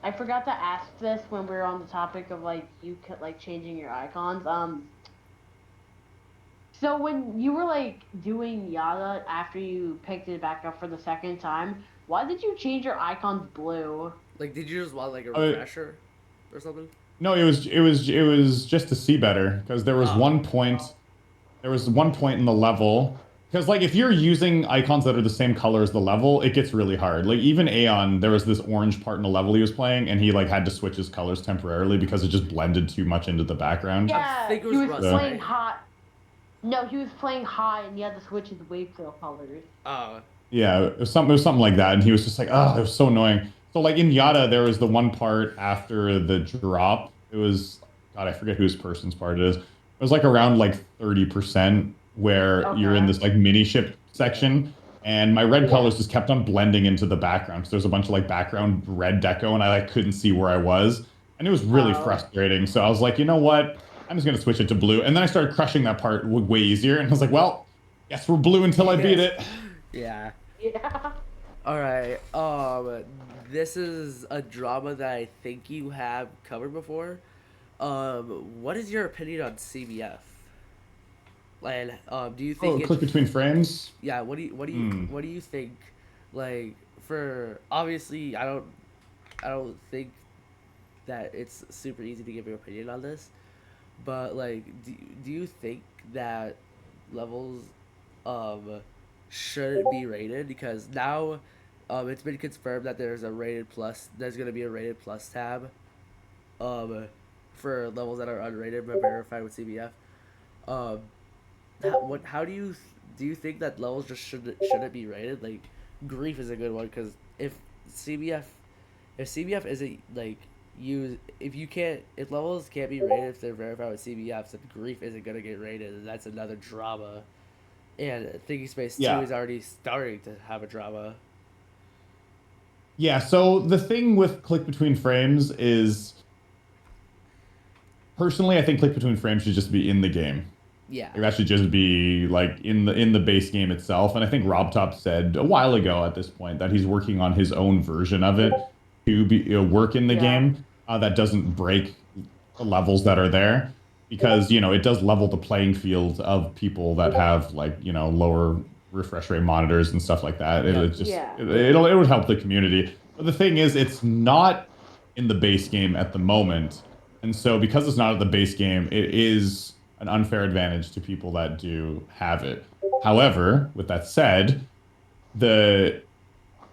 I forgot to ask this when we were on the topic of like you could like changing your icons. So when you were like doing Yada after you picked it back up for the second time, why did you change your icons blue? Like, did you just want like a refresher or something? No, it was just to see better, because there was one point. There was one point in the level, because like if you're using icons that are the same color as the level, it gets really hard. Like even Aeon, there was this orange part in the level he was playing, and he like had to switch his colors temporarily because it just blended too much into the background. Yeah, think it he was was Rust, playing right? hot. No, he was playing high, and he had to switch his wave fill colors. Yeah, it was something like that, and he was just like, oh, it was so annoying. So like in Yada, there was the one part after the drop. It was, God, I forget whose person's part it is. It was like around like 30% where you're in this like mini ship section, and my red colors just kept on blending into the background. So there's a bunch of like background red deco, and I like couldn't see where I was, and it was really frustrating. So I was like, you know what? I'm just gonna switch it to blue, and then I started crushing that part way easier, and I was like, well, guess we're blue until I beat it. Yeah. Yeah. All right. This is a drama that I think you have covered before. What is your opinion on CBF? And do you think click between frames? Yeah. What do you think? Like, for obviously, I don't think that it's super easy to give your opinion on this, but like, do you think that levels should be rated? Because now it's been confirmed that there's going to be a rated plus tab for levels that are unrated but verified with CBF. How do you think that levels just shouldn't be rated? Like, grief is a good one, because if CBF isn't like if levels can't be rated if they're verified with CBF, then grief isn't gonna get rated, and that's another drama. And Thinking Space 2 is already starting to have a drama. Yeah, so the thing with click between frames is, personally, I think click between frames should just be in the game. Yeah. Like, that should just be like in the base game itself. And I think Rob Top said a while ago at this point that he's working on his own version of it to be work in the Yeah. game that doesn't break the levels that are there, because it does level the playing field of people that have like lower refresh rate monitors and stuff like that. It, Yeah. it just Yeah. it would help the community. But the thing is, it's not in the base game at the moment, and so because it's not at the base game, it is an unfair advantage to people that do have it. However, with that said, the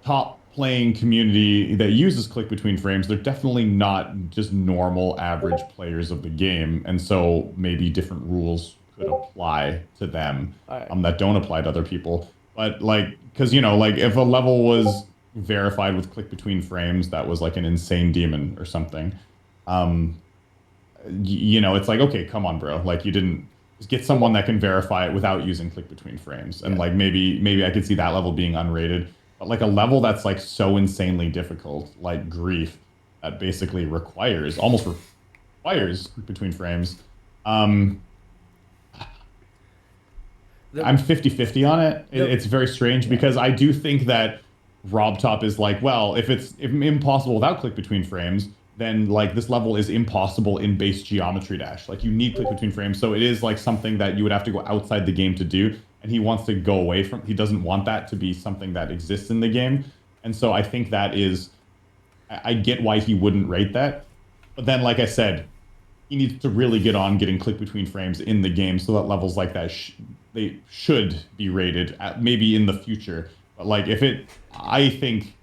top playing community that uses click between frames, they're definitely not just normal average players of the game. And so maybe different rules could apply to them All right. that don't apply to other people. But like, because, like if a level was verified with click between frames, that was like an insane demon or something. It's like, okay, come on, bro. Like you didn't just get someone that can verify it without using click between frames. And Yeah. like maybe I could see that level being unrated. But like a level that's like so insanely difficult, like Grief, that basically almost requires click between frames. I'm The, 50-50 on it. The- It's very strange because I do think that Rob Top is like, well, if it's impossible without click between frames, then like this level is impossible in base Geometry Dash. Like you need click between frames, so it is like something that you would have to go outside the game to do. And he wants to go away from. He doesn't want that to be something that exists in the game. And so I think that is. I get why he wouldn't rate that, but then like I said, he needs to really get on getting click between frames in the game so that levels like that they should be rated at, maybe in the future. But like I think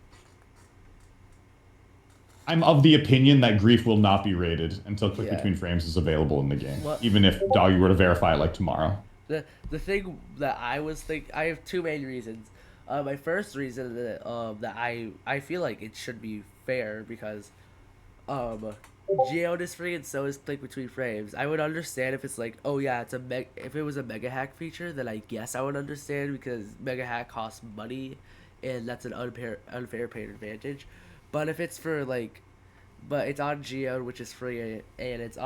I'm of the opinion that Grief will not be rated until click Yeah. between frames is available in the game, What- even if Doggy were to verify it like tomorrow. the thing that I have two main reasons. My first reason that I feel like it should be fair because Geode is free and so is click between frames. I would understand if it's like, oh yeah, if it was a mega hack feature, then I guess I would understand because mega hack costs money, and that's an unfair paid advantage. But if it's but it's on Geode, which is free, and it's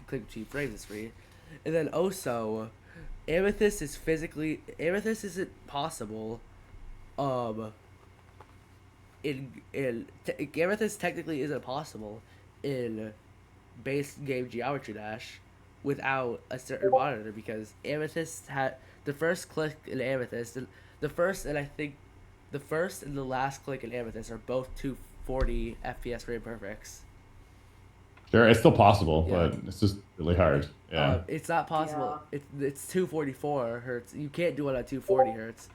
click between frames is free, and then also, Amethyst isn't possible, Amethyst technically isn't possible in base game Geometry Dash without a certain monitor because Amethyst had the first click in Amethyst, the first and I think the first and the last click in Amethyst are both 240 FPS frame perfects. Sure, it's still possible, Yeah. but it's just really hard. Yeah. It's not possible. It's 244 hertz. You can't do it at 240 hertz.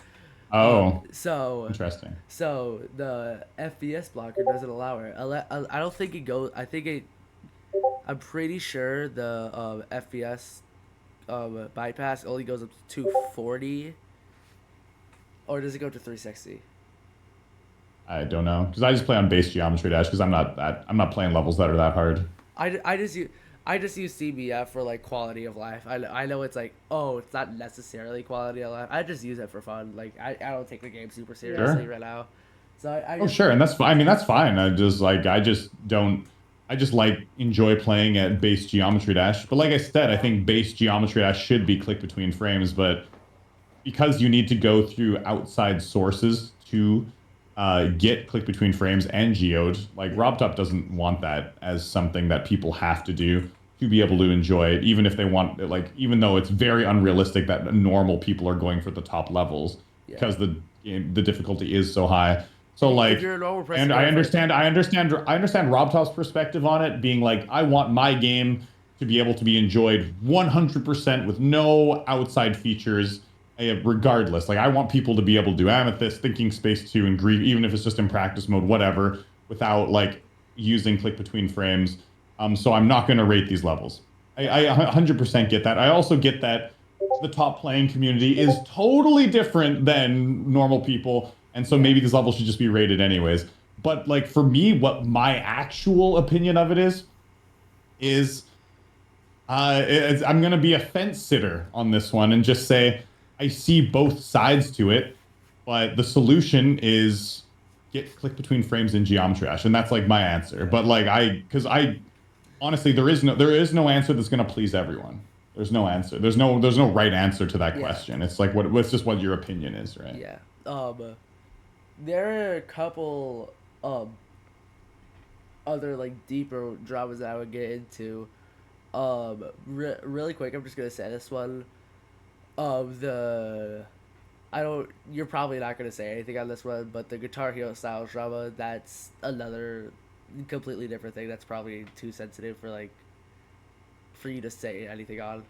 Oh, So interesting. So the FPS blocker doesn't allow it. I don't think it goes. I'm pretty sure the FPS bypass only goes up to 240, or does it go to 360? I don't know, because I just play on base Geometry Dash because I'm not playing levels that are that hard. I just use CBF for like quality of life. I know it's like, oh, it's not necessarily quality of life. I just use it for fun. Like I don't take the game super seriously Sure. right now. So I Oh, just, sure, and that's fine. I mean, that's fine. I just don't. I just like enjoy playing at base Geometry Dash. But like I said, I think base Geometry Dash should be click between frames. But because you need to go through outside sources to get click between frames and geode, like RobTop doesn't want that as something that people have to do to be able to enjoy it, even if they want it, like even though it's very unrealistic that normal people are going for the top levels because the difficulty is so high. So like, if you're a normal person, and go I for it. understand RobTop's perspective on it being like, I want my game to be able to be enjoyed 100% with no outside features, regardless. Like I want people to be able to do Amethyst, Thinking Space 2, and Grieve, even if it's just in practice mode, whatever, without like using click between frames. So I'm not going to rate these levels. I 100% get that. I also get that the top playing community is totally different than normal people, and so maybe these levels should just be rated anyways. But like for me, what my actual opinion of it is I'm going to be a fence sitter on this one and just say I see both sides to it, but the solution is get click between frames in Geometry Dash, and that's like my answer. But like because I honestly there is no answer that's gonna please everyone. There's no answer. There's no right answer to that question. It's like what's just what your opinion is, right? Yeah. There are a couple other like deeper dramas that I would get into. Really quick, I'm just gonna say this one. I don't. You're probably not gonna say anything on this one, but the Guitar Hero style drama, that's another completely different thing. That's probably too sensitive for you to say anything on.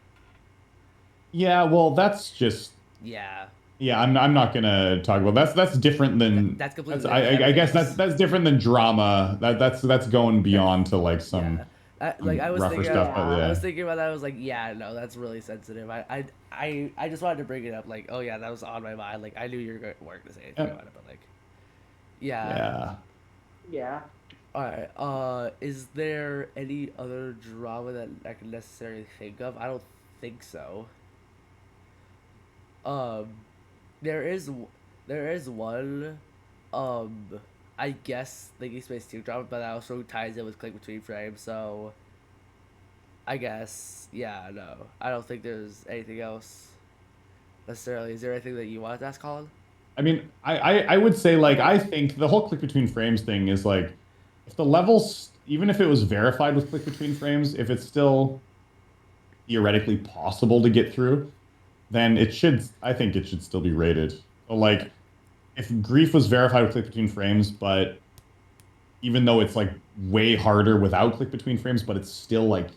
Yeah, well, that's just Yeah. yeah. I'm not gonna talk about that's different than That's completely that's different than I guess everything else. that's different than drama. That's going beyond to like Yeah. I was rougher thinking, stuff. But Yeah. I yeah, was thinking about that. I was like, yeah, no, that's really sensitive. I just wanted to bring it up. Like, oh yeah, that was on my mind. Like, I knew you weren't gonna say anything yeah, about it, but like, yeah. yeah. Yeah. All right. Is there any other drama that I can necessarily think of? I don't think so. Um, there is, there is one, um, I guess Thinking Space 2 drama, but that also ties in with Click Between Frames. So, I guess, yeah, no, I don't think there's anything else necessarily. Is there anything that you want to ask, Colin? I mean, I would say like I think the whole click between frames thing is like if the levels even if it was verified with click between frames, if it's still theoretically possible to get through, then I think it should still be rated. So like if grief was verified with click between frames, but even though it's like way harder without click between frames, but it's still like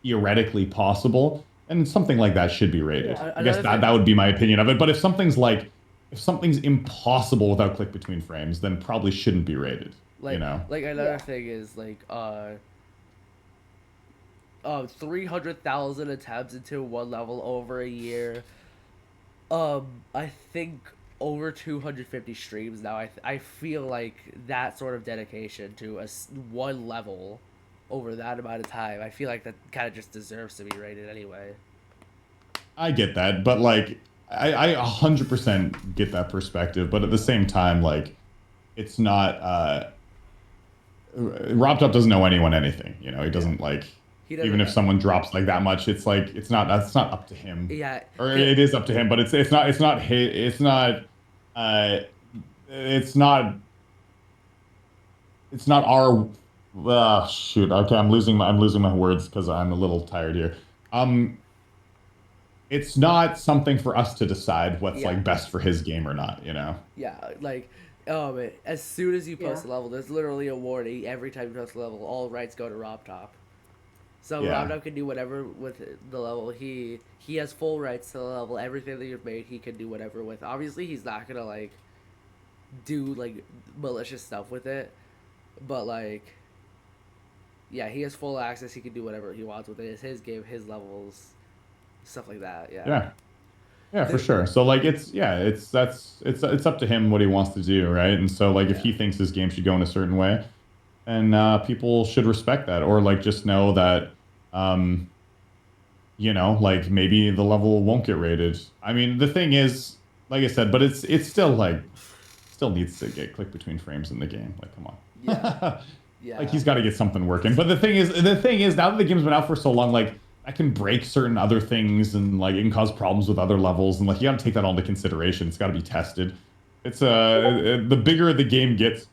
theoretically possible, and something like that should be rated. Yeah. I guess Another that thing, would be my opinion of it. But if something's impossible without click between frames, then probably shouldn't be rated. You know? like another Yeah. thing is 300,000 attempts into one level over a year. I think over 250 streams now. I feel like that sort of dedication to one level over that amount of time, I feel like that kind of just deserves to be rated anyway. I get that, but like I 100% get that perspective, but at the same time, like it's not Rob Top doesn't know anyone anything, you know, he doesn't like He doesn't even if know. someone drops like that much, it's like that's not up to him. Yeah, Or it is up to him, but uh it's not it's not our shoot. Okay, I'm losing my words because I'm a little tired here. Um it's not something for us to decide what's yeah, like best for his game or not, you know? yeah. As soon as you post a Yeah. level, there's literally a warning every time you post a level. All rights go to Rob Top. So Yeah. Rob Top can do whatever with the level. He has full rights to the level. Everything that you've made, he can do whatever with. Obviously, he's not gonna like do like malicious stuff with it, but like, yeah, he has full access. He can do whatever he wants with it. It's his game, his levels, stuff like that. Yeah. Yeah. Yeah, for The- sure. So like it's up to him what he wants to do, right? And so like if Yeah. he thinks his game should go in a certain way, and people should respect that, or like just know that um you know, like maybe the level won't get rated. I mean, the thing is, like I said, but it's still like still needs to get click between frames in the game. Like, come on. Yeah. Yeah. Like he's got to get something working. But the thing is, now that the game's been out for so long, like that can break certain other things and like it can cause problems with other levels, and like you got to take that all into consideration. It's got to be tested. It's the bigger the game gets,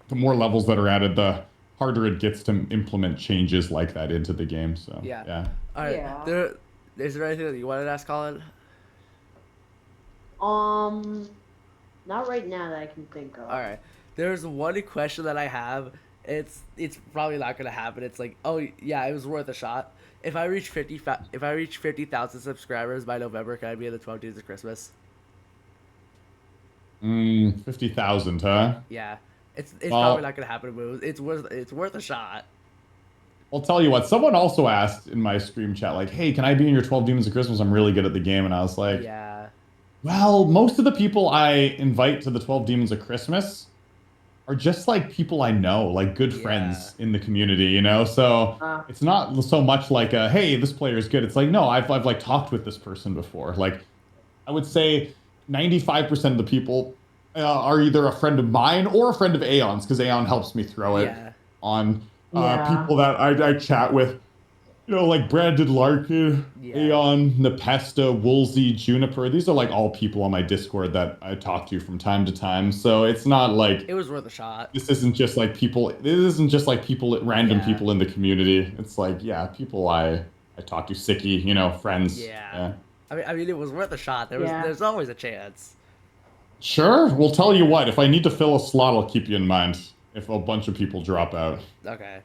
the more levels that are added, the harder it gets to implement changes like that into the game. So Yeah. yeah. All right. Yeah. Is there anything that you wanted to ask, Colin? Not right now that I can think of. All right. There's one question that I have. It's probably not gonna happen. It's like, oh yeah, it was worth a shot. If I reach 50,000 subscribers by November, can I be in the 12 Days of Christmas? 50,000, huh? Yeah. It's Well, probably not gonna happen, but it's worth a shot. I'll tell you what. Someone also asked in my stream chat, like, "Hey, can I be in your 12 Demons of Christmas? I'm really good at the game." And I was like, Yeah. "Well, most of the people I invite to the 12 Demons of Christmas are just like people I know, like good friends in the community, you know? So it's not so much like a, hey, this player is good. It's like, no, I've like talked with this person before. Like I would say 95% of the people are either a friend of mine or a friend of Aeon's, because Aeon helps me throw it Yeah. on Yeah. people that I chat with. Like Brandon Larkin, Yeah. Aeon, Nepesta, Woolsey, Juniper. These are like all people on my Discord that I talk to from time to time. So it's not like It was worth a shot. this isn't just like people. This isn't just like people, random Yeah. people in the community. It's like, yeah, people I talk to, Sicky, friends. Yeah. Yeah. I mean, it was worth a shot. Yeah. There's always a chance. Sure. We'll tell you Yeah. what. If I need to fill a slot, I'll keep you in mind. If a bunch of people drop out. Okay.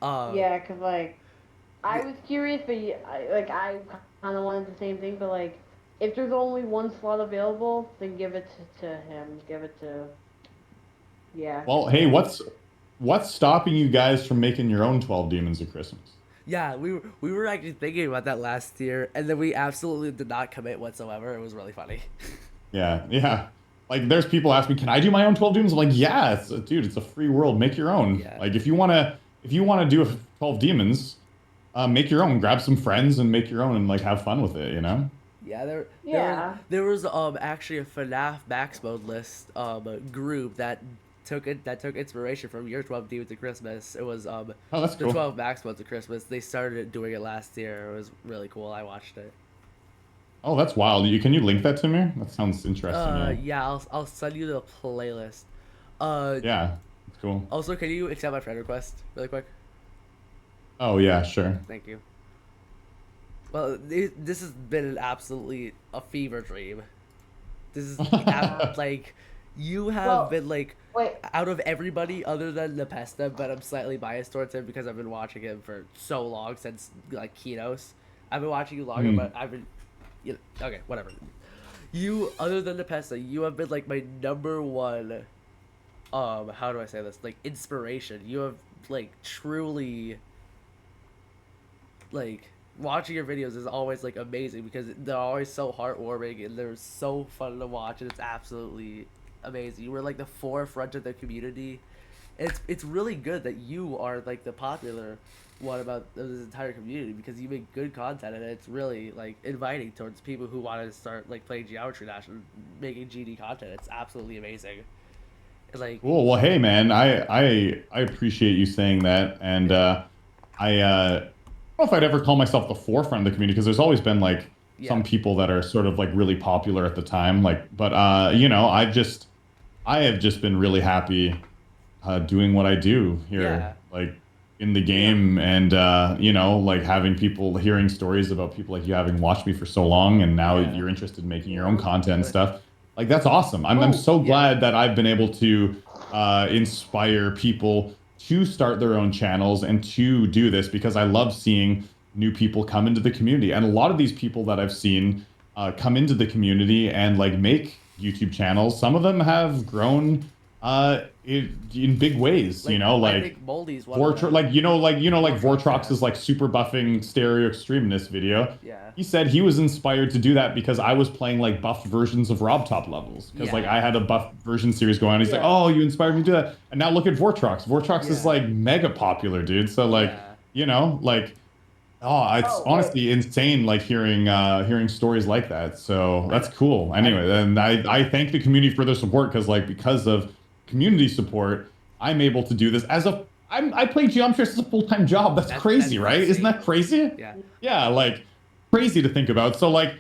Yeah, cause like I y- was curious, but I kind of wanted the same thing. But like, if there's only one slot available, then give it to him. Give it to Well, give it hey, to him. what's stopping you guys from making your own 12 Demons of Christmas? yeah, we were actually thinking about that last year, and then we absolutely did not commit whatsoever. It was really funny. Yeah, yeah. Like, there's people ask me, can I do my own 12 Demons? I'm like, yeah, dude, it's a free world. Make your own. Yeah. Like, if you wanna do a 12 Demons, make your own. Grab some friends and make your own and like have fun with it. Yeah, Yeah. there was actually a FNAF Max Mode list group that took inspiration from your 12 Demons of Christmas. It was Oh, that's the cool. 12 Max Modes of Christmas. They started doing it last year. It was really cool. I watched it. Oh, that's wild. Can you link that to me? That sounds interesting. Yeah. Yeah, I'll send you the playlist. Uh, Yeah, it's cool. Also, can you accept my friend request really quick? Oh, yeah, sure. Thank you. Well, this has been an absolutely a fever dream. This is like you have Well, been like wait. out of everybody other than Nepesta, but I'm slightly biased towards him because I've been watching him for so long since like Kinos. I've been watching you longer, Hmm. but I've been okay, whatever. You other than Nepesta, you have been like my number one how do I say this? Like inspiration. You have like truly like watching your videos is always like amazing because they're always so heartwarming and they're so fun to watch and it's absolutely amazing. You were like the forefront of the community. It's really good that you are like the popular one about this entire community because you make good content and it's really like inviting towards people who want to start like playing Geometry Dash and making GD content. It's absolutely amazing. Like Cool. Well, hey, man, I appreciate you saying that, and I don't know if I'd ever call myself the forefront of the community because there's always been like yeah, some people that are sort of like really popular at the time, like, but I have just been really happy doing what I do here, yeah, like in the Yeah. game, and like having people hearing stories about people like you having watched me for so long, and now yeah. you're interested in making your own Yeah. content and stuff. Like that's awesome. I'm Oh, so Yeah, glad that I've been able to inspire people to start their own channels and to do this because I love seeing new people come into the community. And a lot of these people that I've seen come into the community and like make YouTube channels, some of them have grown in big ways, like I like think Moldy's one of Vortrox, them. like Vortrox, Vortrox yeah. is like super buffing Stereo Extreme in this video. Yeah. He said he was inspired to do that because I was playing like buffed versions of Rob Top levels. Because like Yeah. I had a buff version series going on. He's like, Yeah. oh, you inspired me to do that. And now look at Vortrox. Vortrox is Yeah. like mega popular, dude. So like, Yeah. like oh, it's Oh, wait. honestly insane like hearing stories like that. So I that's know. cool. I Anyway, then I thank the community for their support because of community support, I'm able to do this I play geometry as a full-time job. That's that's crazy, right? Isn't insane. that crazy? Yeah. Yeah, like crazy to think about. So like,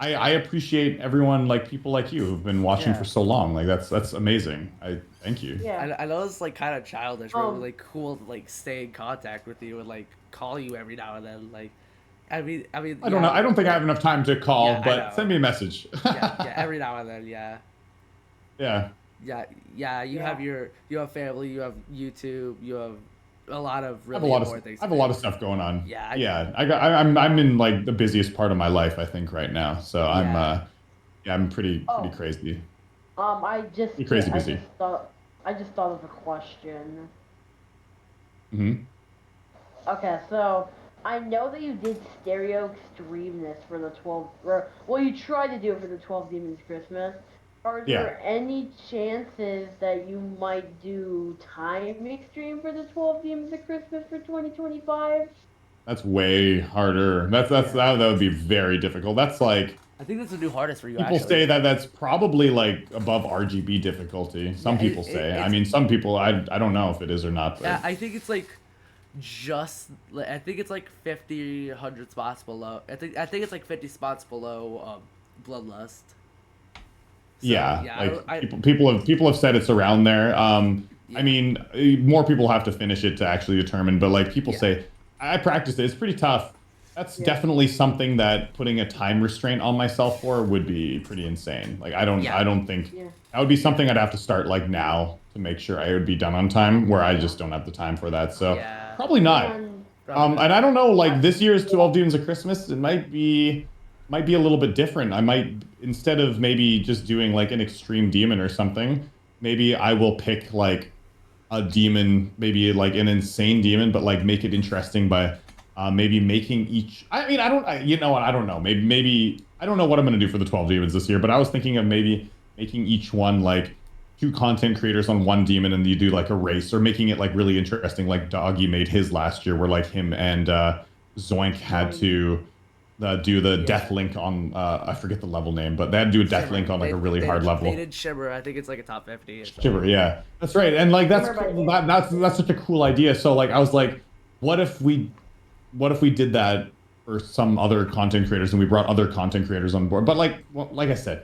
I appreciate everyone like people like you who've been watching for Yeah. so long. Like that's amazing. I thank you. Yeah. I know it's like kind of childish, but it was Um. like cool to like stay in contact with you and like call you every now and then. Like, I mean, I don't know. yeah, I don't think I have enough time to call, yeah, I but know. send me a message. Yeah, every now and then, yeah, Yeah. yeah. Yeah. You have family, you have YouTube, you have a lot of I have a really lot of important things. I have to a lot do. of stuff going on. Yeah, Yeah, I'm in like the busiest part of my life I think right now. So yeah, I'm pretty Oh. crazy. I just Pretty crazy I busy. just thought of a question. Hmm. Okay, so I know that you did stereo extremeness for the 12, or well, you tried to do it for the 12 Demons Christmas. Are Yeah, there any chances that you might do time extreme for the 12 Demons of Christmas for 2025? that's way harder. That yeah, would be very difficult. That's like I think that's a new hardest for you. People actually. say that that's probably like above RGB difficulty. Some Yeah, people say. I it's mean, some people. I don't know if it is or not. yeah, But I think it's like I think it's like 50, 100 spots below. I think it's like 50 spots below Bloodlust. So, yeah, yeah, like I people have said it's around there. I yeah, mean, more people have to finish it to actually determine. But like people yeah, say, I practiced it. It's pretty tough. That's Yeah. definitely something that putting a time restraint on myself for would be pretty insane. Like I yeah, don't think Yeah. that would be something I'd have to start like now to make sure I would be done on time. Where I just don't have the time for that. So yeah. probably not. And Probably not. And I don't know, like I, this year's 12 Demons of Christmas, it might be a little bit different. I might, instead of maybe just doing like an extreme demon or something, maybe I will pick like a demon, maybe like an insane demon, but like make it interesting by maybe making each. I mean, you know what? I don't know. Maybe I don't know what I'm gonna do for the 12 demons this year, but I was thinking of maybe making each one like two content creators on one demon, and you do like a race, or making it like really interesting, like Doggy made his last year, where like him and Zoink had to do the Yeah. death link on I forget the level name, but they had to do a death Shimmer. link on like a really hard They level. did Shimmer. I think it's like a top 50. Or something. Shiver, yeah, that's right. And like that's Shimmer by cool. That's such a cool idea. So like I was like, what if we did that for some other content creators, and we brought other content creators on board? But like like I said,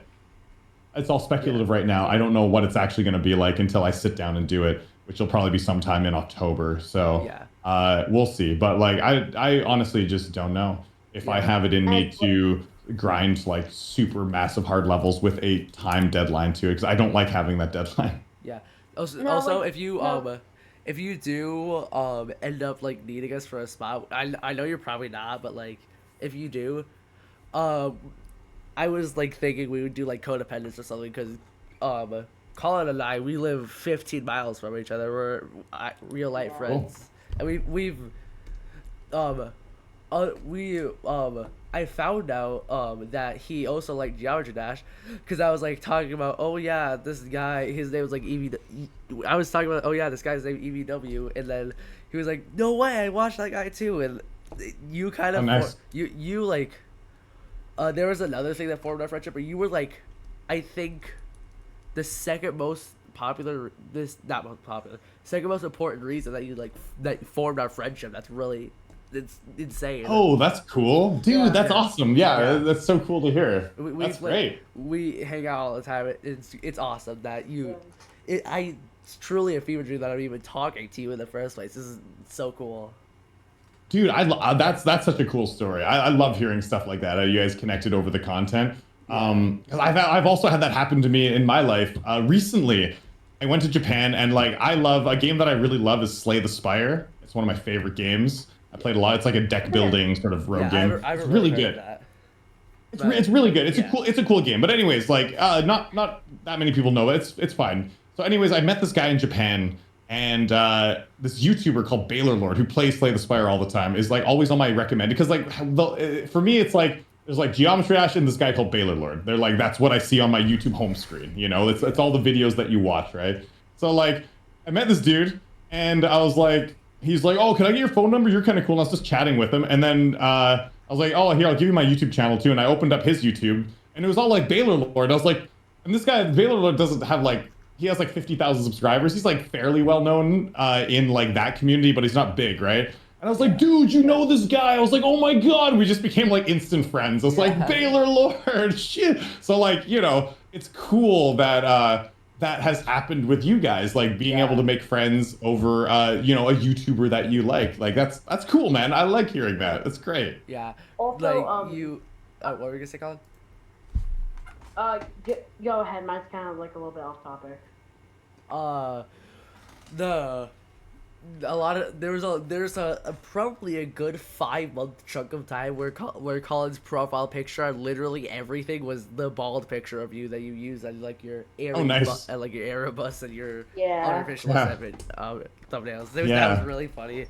it's all speculative right now. I don't know what it's actually going to be like until I sit down and do it, which will probably be sometime in October. So Yeah. we'll see. But like I honestly just don't know if I Yeah. have it in me I- to grind like super massive hard levels with a time deadline to it, because I don't like having that deadline. Yeah. Also, No, also like, if you no. if you do end up like needing us for a spot, I know you're probably not, but like if you do, um I was like thinking we would do like codependence or something because Colin and I, we live 15 miles from each other. We're real life Yeah. friends, and um I found out that he also liked Geometry Dash, because I was like talking about, oh yeah, this guy, his name was like I was talking about, oh yeah, this guy's name EVW, and then he was like, no way, I watched that guy too. And you kind Oh, of nice. you like there was another thing that formed our friendship, but you were like, I think the second most popular, this not most popular, second most important reason that you like that formed our friendship. That's really, it's insane. Oh, that's cool, dude. Yeah. That's Yeah. awesome. Yeah, Yeah. that's so cool to hear. We That's like, great. we hang out all the time. It's awesome that you, it's truly a fever dream that I'm even talking to you in the first place. This is so cool. Dude, that's such a cool story. I love hearing stuff like that. You guys connected over the content. Because I've also had that happen to me in my life. Recently, I went to Japan, and like I love a game that I really love is Slay the Spire. It's one of my favorite games. I played a lot. It's like a deck building sort of rogue Yeah, game. I've It's really really heard of good. that. It's really good. It's Yeah. a cool game. But anyways, like not that many people know it. It's fine. So anyways, I met this guy in Japan, and this YouTuber called Baylor Lord, who plays Slay the Spire all the time, is like always on my recommended, because like for me it's like there's like Geometry Dash and this guy called Baylor Lord. They're like, that's what I see on my YouTube home screen. You know, it's all the videos that you watch, right? So like I met this dude, and I was like, he's like, oh, can I get your phone number? You're kind of cool. And I was just chatting with him, and then I was like, oh, here, I'll give you my YouTube channel too. And I opened up his YouTube, and it was all like Baylor Lord. I was like, and this guy Baylor Lord doesn't have like, he has like 50,000 subscribers. He's like fairly well known in like that community, but he's not big, right? And I was like, dude, you know this guy? I was like, oh my God. We just became like instant friends. I was like, Baylor Lord, shit. So like, you know, it's cool that that has happened with you guys, like being able to make friends over you know, a YouTuber that you like. Like that's cool, man. I like hearing that. That's great. Yeah. Also, like you. What were you gonna say, Colin? Go ahead. Mine's kind of like a little bit off topic. There's a probably a good 5 month chunk of time where Colin's profile picture, literally everything was the bald picture of you that you use as like your nice. and like your Erebus and your Yeah. artificial seven thumbnails. Yeah. That was really funny.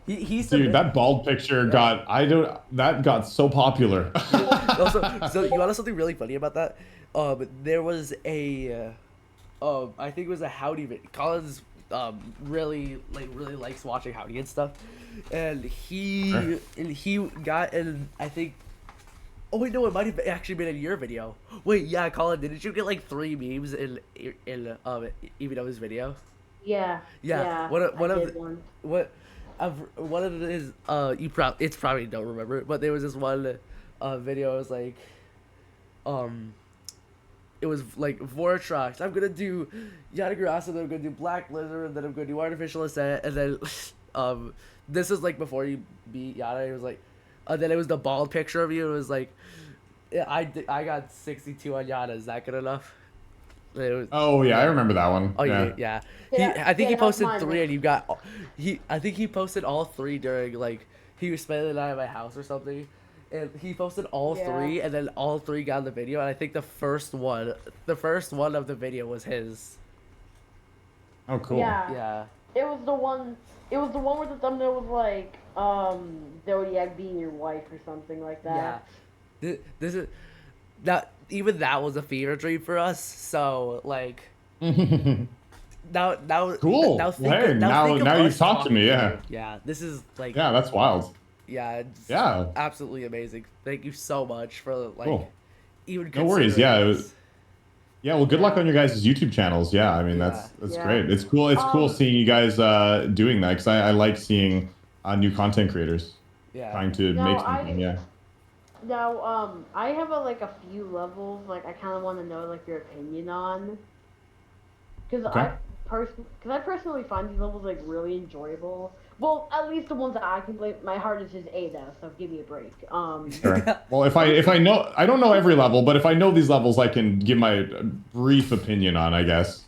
He's Dude, that bald picture that got so popular. Also, so you want to know something really funny about that? There was a, I think it was a Howdy video. Colin's really likes watching Howdy and stuff, and he got in, I think Oh wait, no, it might have actually been in your video. Wait, yeah, Colin, didn't you get like 3 memes in EVW's video? Yeah, Yeah, yeah, one I of did the, one. what, one of it is it's probably don't remember, but there was this one video. It was like um it was like Vortrax. I'm gonna do Yanagarasa, then I'm gonna do Black Lizard, then I'm gonna do Artificial Ascent, and then this is like before you beat Yana. It was like, then it was the bald picture of you. It was like, yeah, I got 62 on Yana. Is that good enough? It was, Oh yeah, I remember that one. oh yeah, Yeah. yeah. Yeah, I think yeah, he that was posted mine. 3, and you got I think he posted all 3 during like he was spending the night at my house or something. And he posted all Yeah. 3, and then all 3 got in the video. And I think the first one of the video was his. Oh cool. Yeah. Yeah, It was the one. It was the one where the thumbnail was like, Zodiac being your wife or something like yeah. that. This is that even that was a fever dream for us. So like now Cool. now think Hey, of, now think of you've us talked to talking me. you. Yeah. Yeah. This is like Yeah, that's wild. yeah, it's Yeah. absolutely amazing. Thank you so much for like Cool. even No worries. considering Yeah. this. Yeah. Well, good luck on your guys' YouTube channels. Yeah. I mean, Yeah. that's Yeah. great. It's cool. It's cool Um, seeing you guys doing that because I like seeing new content creators Yeah. trying to No, make something. Yeah. Now, I have a few levels. Like, I kind of want to know like your opinion on, because Okay. I personally find these levels like really enjoyable. Well, at least the ones that I can play. My heart is just Ada, so give me a break. Sure. Well, if I know, I don't know every level, but if I know these levels, I can give my brief opinion on, I guess.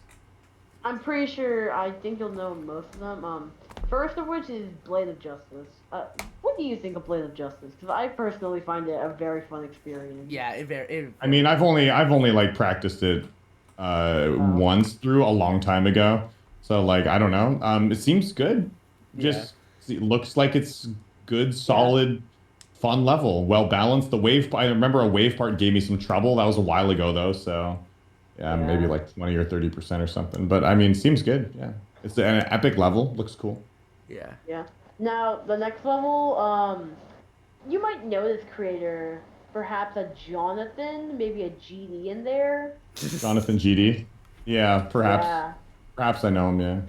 I'm pretty sure. I think you'll know most of them. First of which is Blade of Justice. What do you think of Blade of Justice? Because I personally find it a very fun experience. Yeah, I mean, I've only like practiced it once through a long time ago, so like I don't know. It seems good. Just it looks like it's good, solid, fun level, well balanced. The wave, I remember a wave part gave me some trouble. That was a while ago though, so yeah, maybe Yeah. like 20 or 30% or something. But I mean, seems good. Yeah, it's an epic level. Looks cool. yeah. Yeah. Now the next level, you might know this creator. Perhaps a Jonathan, maybe a GD in there. Jonathan GD. Yeah, perhaps. Yeah. Perhaps I know him. Yeah.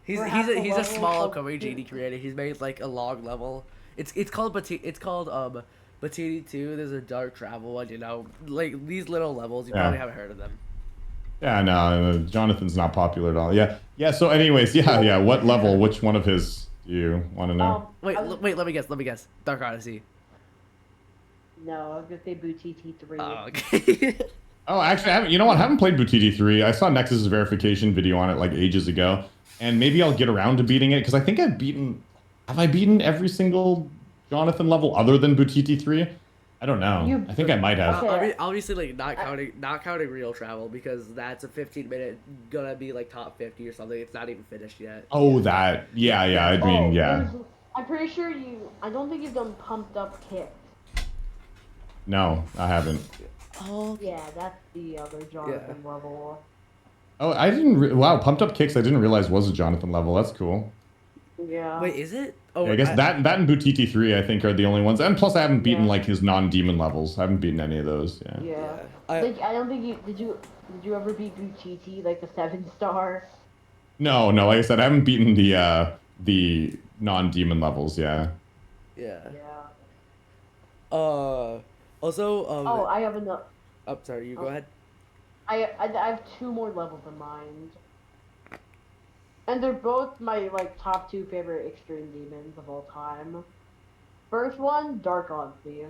He's Perhaps a he's a level small called- upcoming GD creator. He's made like a long level. It's called Batini 2. There's a dark travel one. You know, like these little levels. You Yeah. probably haven't heard of them. Yeah, no, Jonathan's not popular at all. Yeah, yeah. So, anyways, yeah. What level? Which one of his do you want to know? Wait, I was- wait. Let me guess. Dark Odyssey. No, I was gonna say Boutique 3. Oh, okay. Oh, actually, I haven't. You know what? I haven't played Butiti 3. I saw Nexus's verification video on it like ages ago, and maybe I'll get around to beating it because I think I've beaten. Have I beaten every single Jonathan level other than Butiti 3? I don't know. I think I might have. Okay. Obviously, like not counting real travel because that's a 15-minute gonna be like top 50 or something. It's not even finished yet. Oh, that. Yeah. I mean, yeah. I'm pretty sure you. I don't think you've done Pumped Up Kick. No, I haven't. Oh, Yeah, that's the other Jonathan level. Oh, I didn't. Wow, Pumped Up Kicks. I didn't realize was a Jonathan level. That's cool. Yeah. wait, is it? Oh, Yeah, I guess that and Butiti 3 I think are the only ones. And plus I haven't beaten like his non-demon levels. I haven't beaten any of those. Yeah. Yeah. I- Like I don't think you did. You ever beat Boutique like the 7-star? No, like I said, I haven't beaten the non-demon levels. Yeah. Yeah. Yeah. Also, Oh, I have another. oh, sorry. You go ahead. I have 2 more levels in mind. And they're both my like top 2 favorite extreme demons of all time. First one, Dark Odyssey.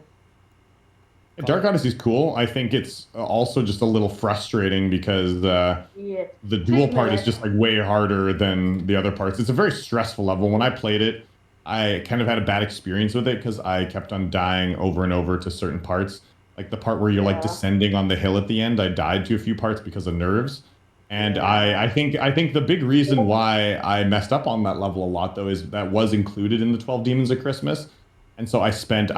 Dark Odyssey's cool. I think it's also just a little frustrating because Yeah. the dual 6 part is minutes. just like way harder than the other parts. It's a very stressful level. When I played it, I kind of had a bad experience with it because I kept on dying over and over to certain parts. Like the part where you're like Yeah. descending on the hill at the end, I died to a few parts because of nerves. And Yeah. I think the big reason why I messed up on that level a lot though is that was included in the 12 Demons of Christmas. And so I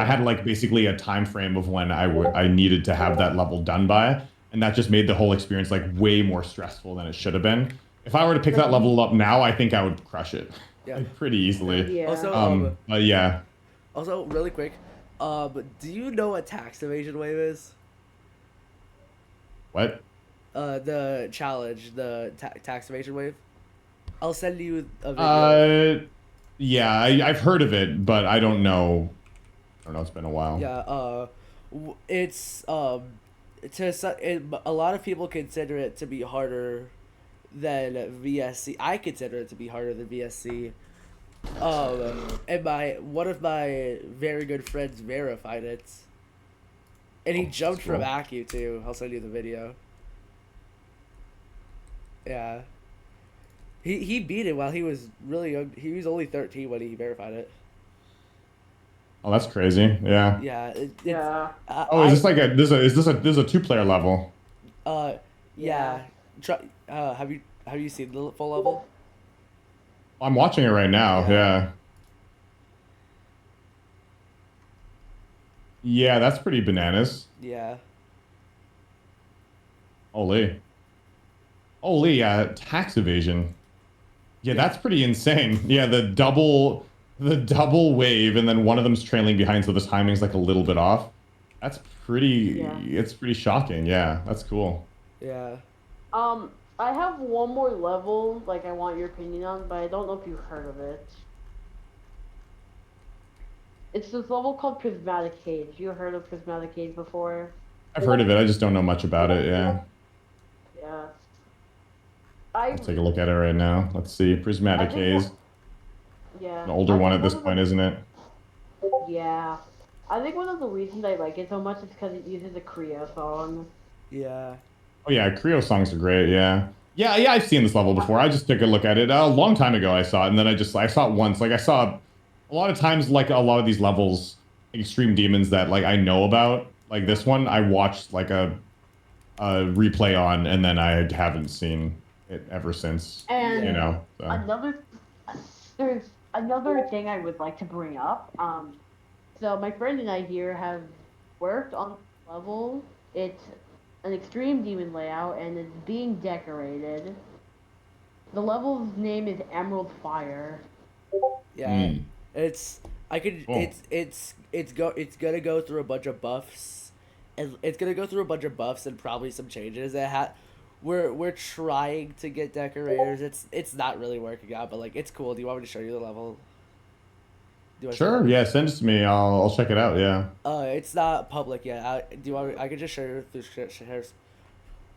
had like basically a time frame of when I needed to have that level done by, and that just made the whole experience like way more stressful than it should have been. If I were to pick that level up now, I think I would crush it. Yeah. Like, pretty easily. Yeah. Also, But yeah. also really quick, Do you know what tax evasion wave is? What? The challenge, the tax evasion wave. I'll send you a video. Uh, yeah, I've heard of it, but I don't know. I don't know. It's been a while. Yeah. It's a lot of people consider it to be harder than VSC. I consider it to be harder than VSC. And one of my very good friends verified it, and he jumped from cool. Acu too. I'll send you the video. Yeah. He beat it while he was really young. He was only 13 when he verified it. Oh, that's crazy. Yeah. Yeah. Yeah. Oh, is this like a this is a 2-player level? Yeah. Yeah. Have you seen the full level? I'm watching it right now. Yeah. Yeah, that's pretty bananas. Yeah. Holy. Holy, tax evasion. Yeah, that's pretty insane. Yeah, the double wave, and then one of them's trailing behind, so the timing's like a little bit off. That's pretty. Yeah. It's pretty shocking. Yeah, that's cool. Yeah. I have one more level, like I want your opinion on, but I don't know if you've heard of it. It's this level called Prismatic Cage. You heard of Prismatic Cage before? I've heard of it. I just don't know much about it. Yeah. Yeah. I'll take a look at it right now. Let's see. Prismatic I think Haze. Yeah. An older I one think at this one of point, isn't it? Yeah. I think one of the reasons I like it so much is because it uses a Creo song. Yeah. Oh yeah, Creo songs are great. Yeah. Yeah, I've seen this level before. I just took a look at it a long time ago. I saw it, and then I saw it once. Like I saw a lot of times, like a lot of these levels, Extreme Demons that like I know about. Like this one, I watched like a replay on, and then I haven't seen it ever since. And You know. So. there's another thing I would like to bring up. So my friend and I here have worked on the level. It's an Extreme Demon layout, and it's being decorated. The level's name is Emerald Fire. Yeah. Mm. It's I could Cool. it's gonna go through a bunch of buffs, and it's gonna go through a bunch of buffs and probably some changes. We're trying to get decorators. It's not really working out, but like it's cool. Do you want me to show you the level? Do you want to Sure. Yeah. Send it to me. I'll check it out. Yeah. It's not public yet. Do you want me, I could just show you through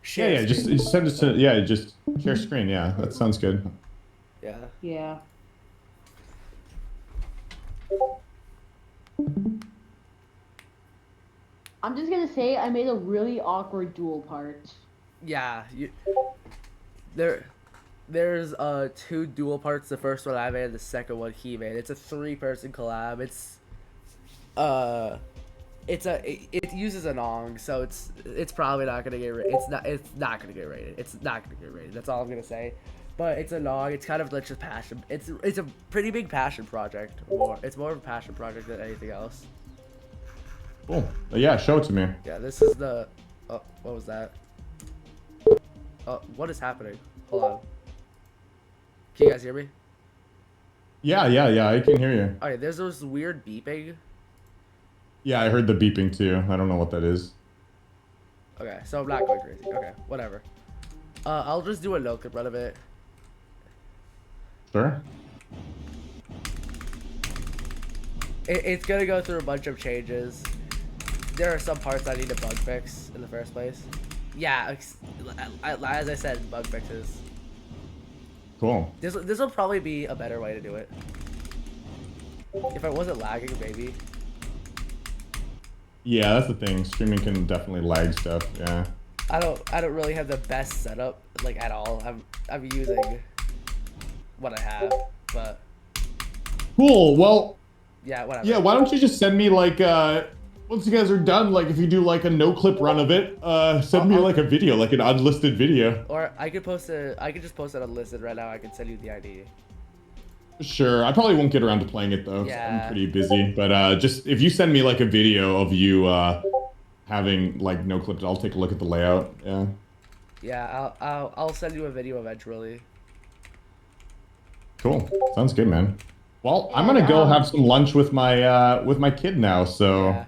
share. Yeah. Just send it to. Yeah. Just share screen. Yeah. That sounds good. Yeah. Yeah. I'm just gonna say I made a really awkward dual part. Yeah. There's two dual parts. The first one I made, the second one he made. It's a 3-person collab. It uses a Nong, so it's probably not gonna get it's not gonna get rated. It's not gonna get rated. That's all I'm gonna say. But it's a Nong. It's kind of like just passion. It's a pretty big passion project. It's more of a passion project than anything else. Cool. Yeah. Show it to me. Yeah, this is the. Oh, what was that? Oh, what is happening? Hold on. Can you guys hear me? Yeah. I can hear you. Okay, there's this weird beeping. Yeah, I heard the beeping too. I don't know what that is. Okay, so I'm not going crazy. Okay, whatever. I'll just do a no clip run of it. Sure. It's gonna go through a bunch of changes. There are some parts I need to bug fix in the first place. Yeah, as I said, bug fixes. Cool. This will probably be a better way to do it. If I wasn't lagging, maybe. Yeah, that's the thing. Streaming can definitely lag stuff. Yeah. I don't really have the best setup like at all. I'm using what I have, but Cool. Well, yeah, whatever. yeah. Why don't you just send me like once you guys are done, like if you do like a no clip run of it, send me like a video, like an unlisted video. Or I could just post it unlisted right now. I can send you the ID. Sure. I probably won't get around to playing it though. 'Cause Yeah. I'm pretty busy. But just if you send me like a video of you having like no clips, I'll take a look at the layout. Yeah. Yeah, I'll send you a video eventually. Cool. Sounds good, man. Well, I'm And gonna go have some lunch with my kid now, so Yeah.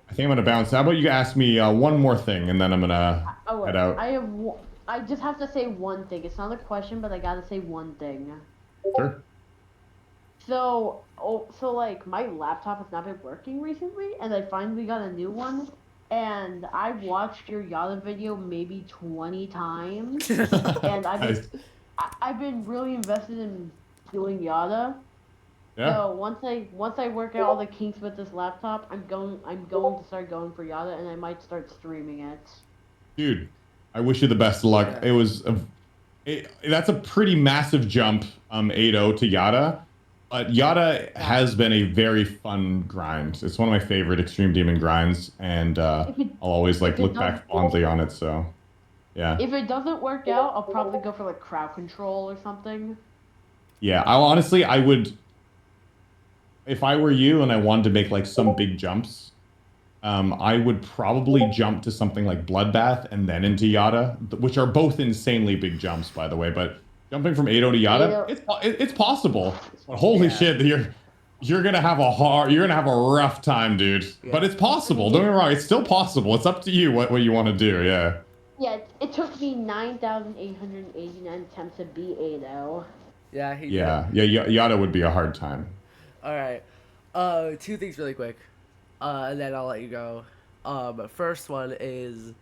I think I'm gonna bounce. How about you ask me one more thing, and then I'm gonna oh, head wait, out. I just have to say one thing. It's not a question, but I gotta say one thing. Sure. So like my laptop has not been working recently, and I finally got a new one. And I watched your Yada video maybe 20 times, and Nice. I've been really invested in doing Yada. Yeah, So once I work out all the kinks with this laptop, I'm going to start going for Yada, and I might start streaming it. dude. I wish you the best of luck. Yeah. That's a pretty massive jump, 8-0 to Yada. But Yada has been a very fun grind. It's one of my favorite Extreme Demon grinds, and If it I'll always like if it look does back fondly on it. So, yeah, if it doesn't work out, I'll probably go for like crowd control or something. yeah. I would, if I were you and I wanted to make like some big jumps, I would probably jump to something like Bloodbath and then into Yada, which are both insanely big jumps, by the way. But jumping from 8-0 to Yada, 8-0. it's possible. But holy Yeah. shit, you're gonna have a rough time, dude. But Yeah. it's possible. Don't get me wrong, it's still possible. It's up to you what you want to do. Yeah. Yeah, it took me 9,889 attempts to beat 8-0. Yeah, he Yeah. did. Yeah. Yada would be a hard time. All right. Two things really quick. And then I'll let you go. First one is,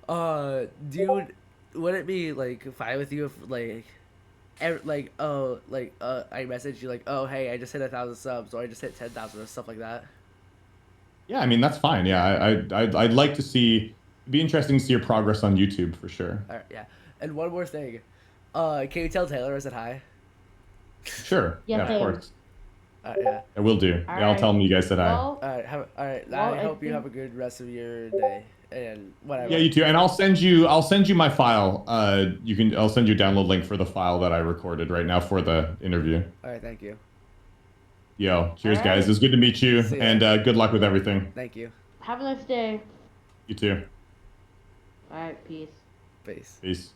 dude, would it be like fine with you if I message you like, oh hey, I just hit 1,000 subs or I just hit 10,000 or stuff like that? Yeah, I mean that's fine. Yeah, I'd like to see. It'd be interesting to see your progress on YouTube for sure. All right, yeah. And one more thing. Can you tell Taylor I said hi? Sure. Yeah, Yeah, of same. course. Yeah. I will do. All Yeah, I'll right. tell him you guys said hi. Well, All right. All right. Well, I I hope you have a think- good rest of your day and whatever. Yeah, you too. And I'll send you my file. I'll send you a download link for the file that I recorded right now for the interview. All right. Thank you. Yo, cheers, All guys. right. It was good to meet you, See ya. and good luck with everything. Thank you. have a nice day. You too. All right, peace. Peace. Peace.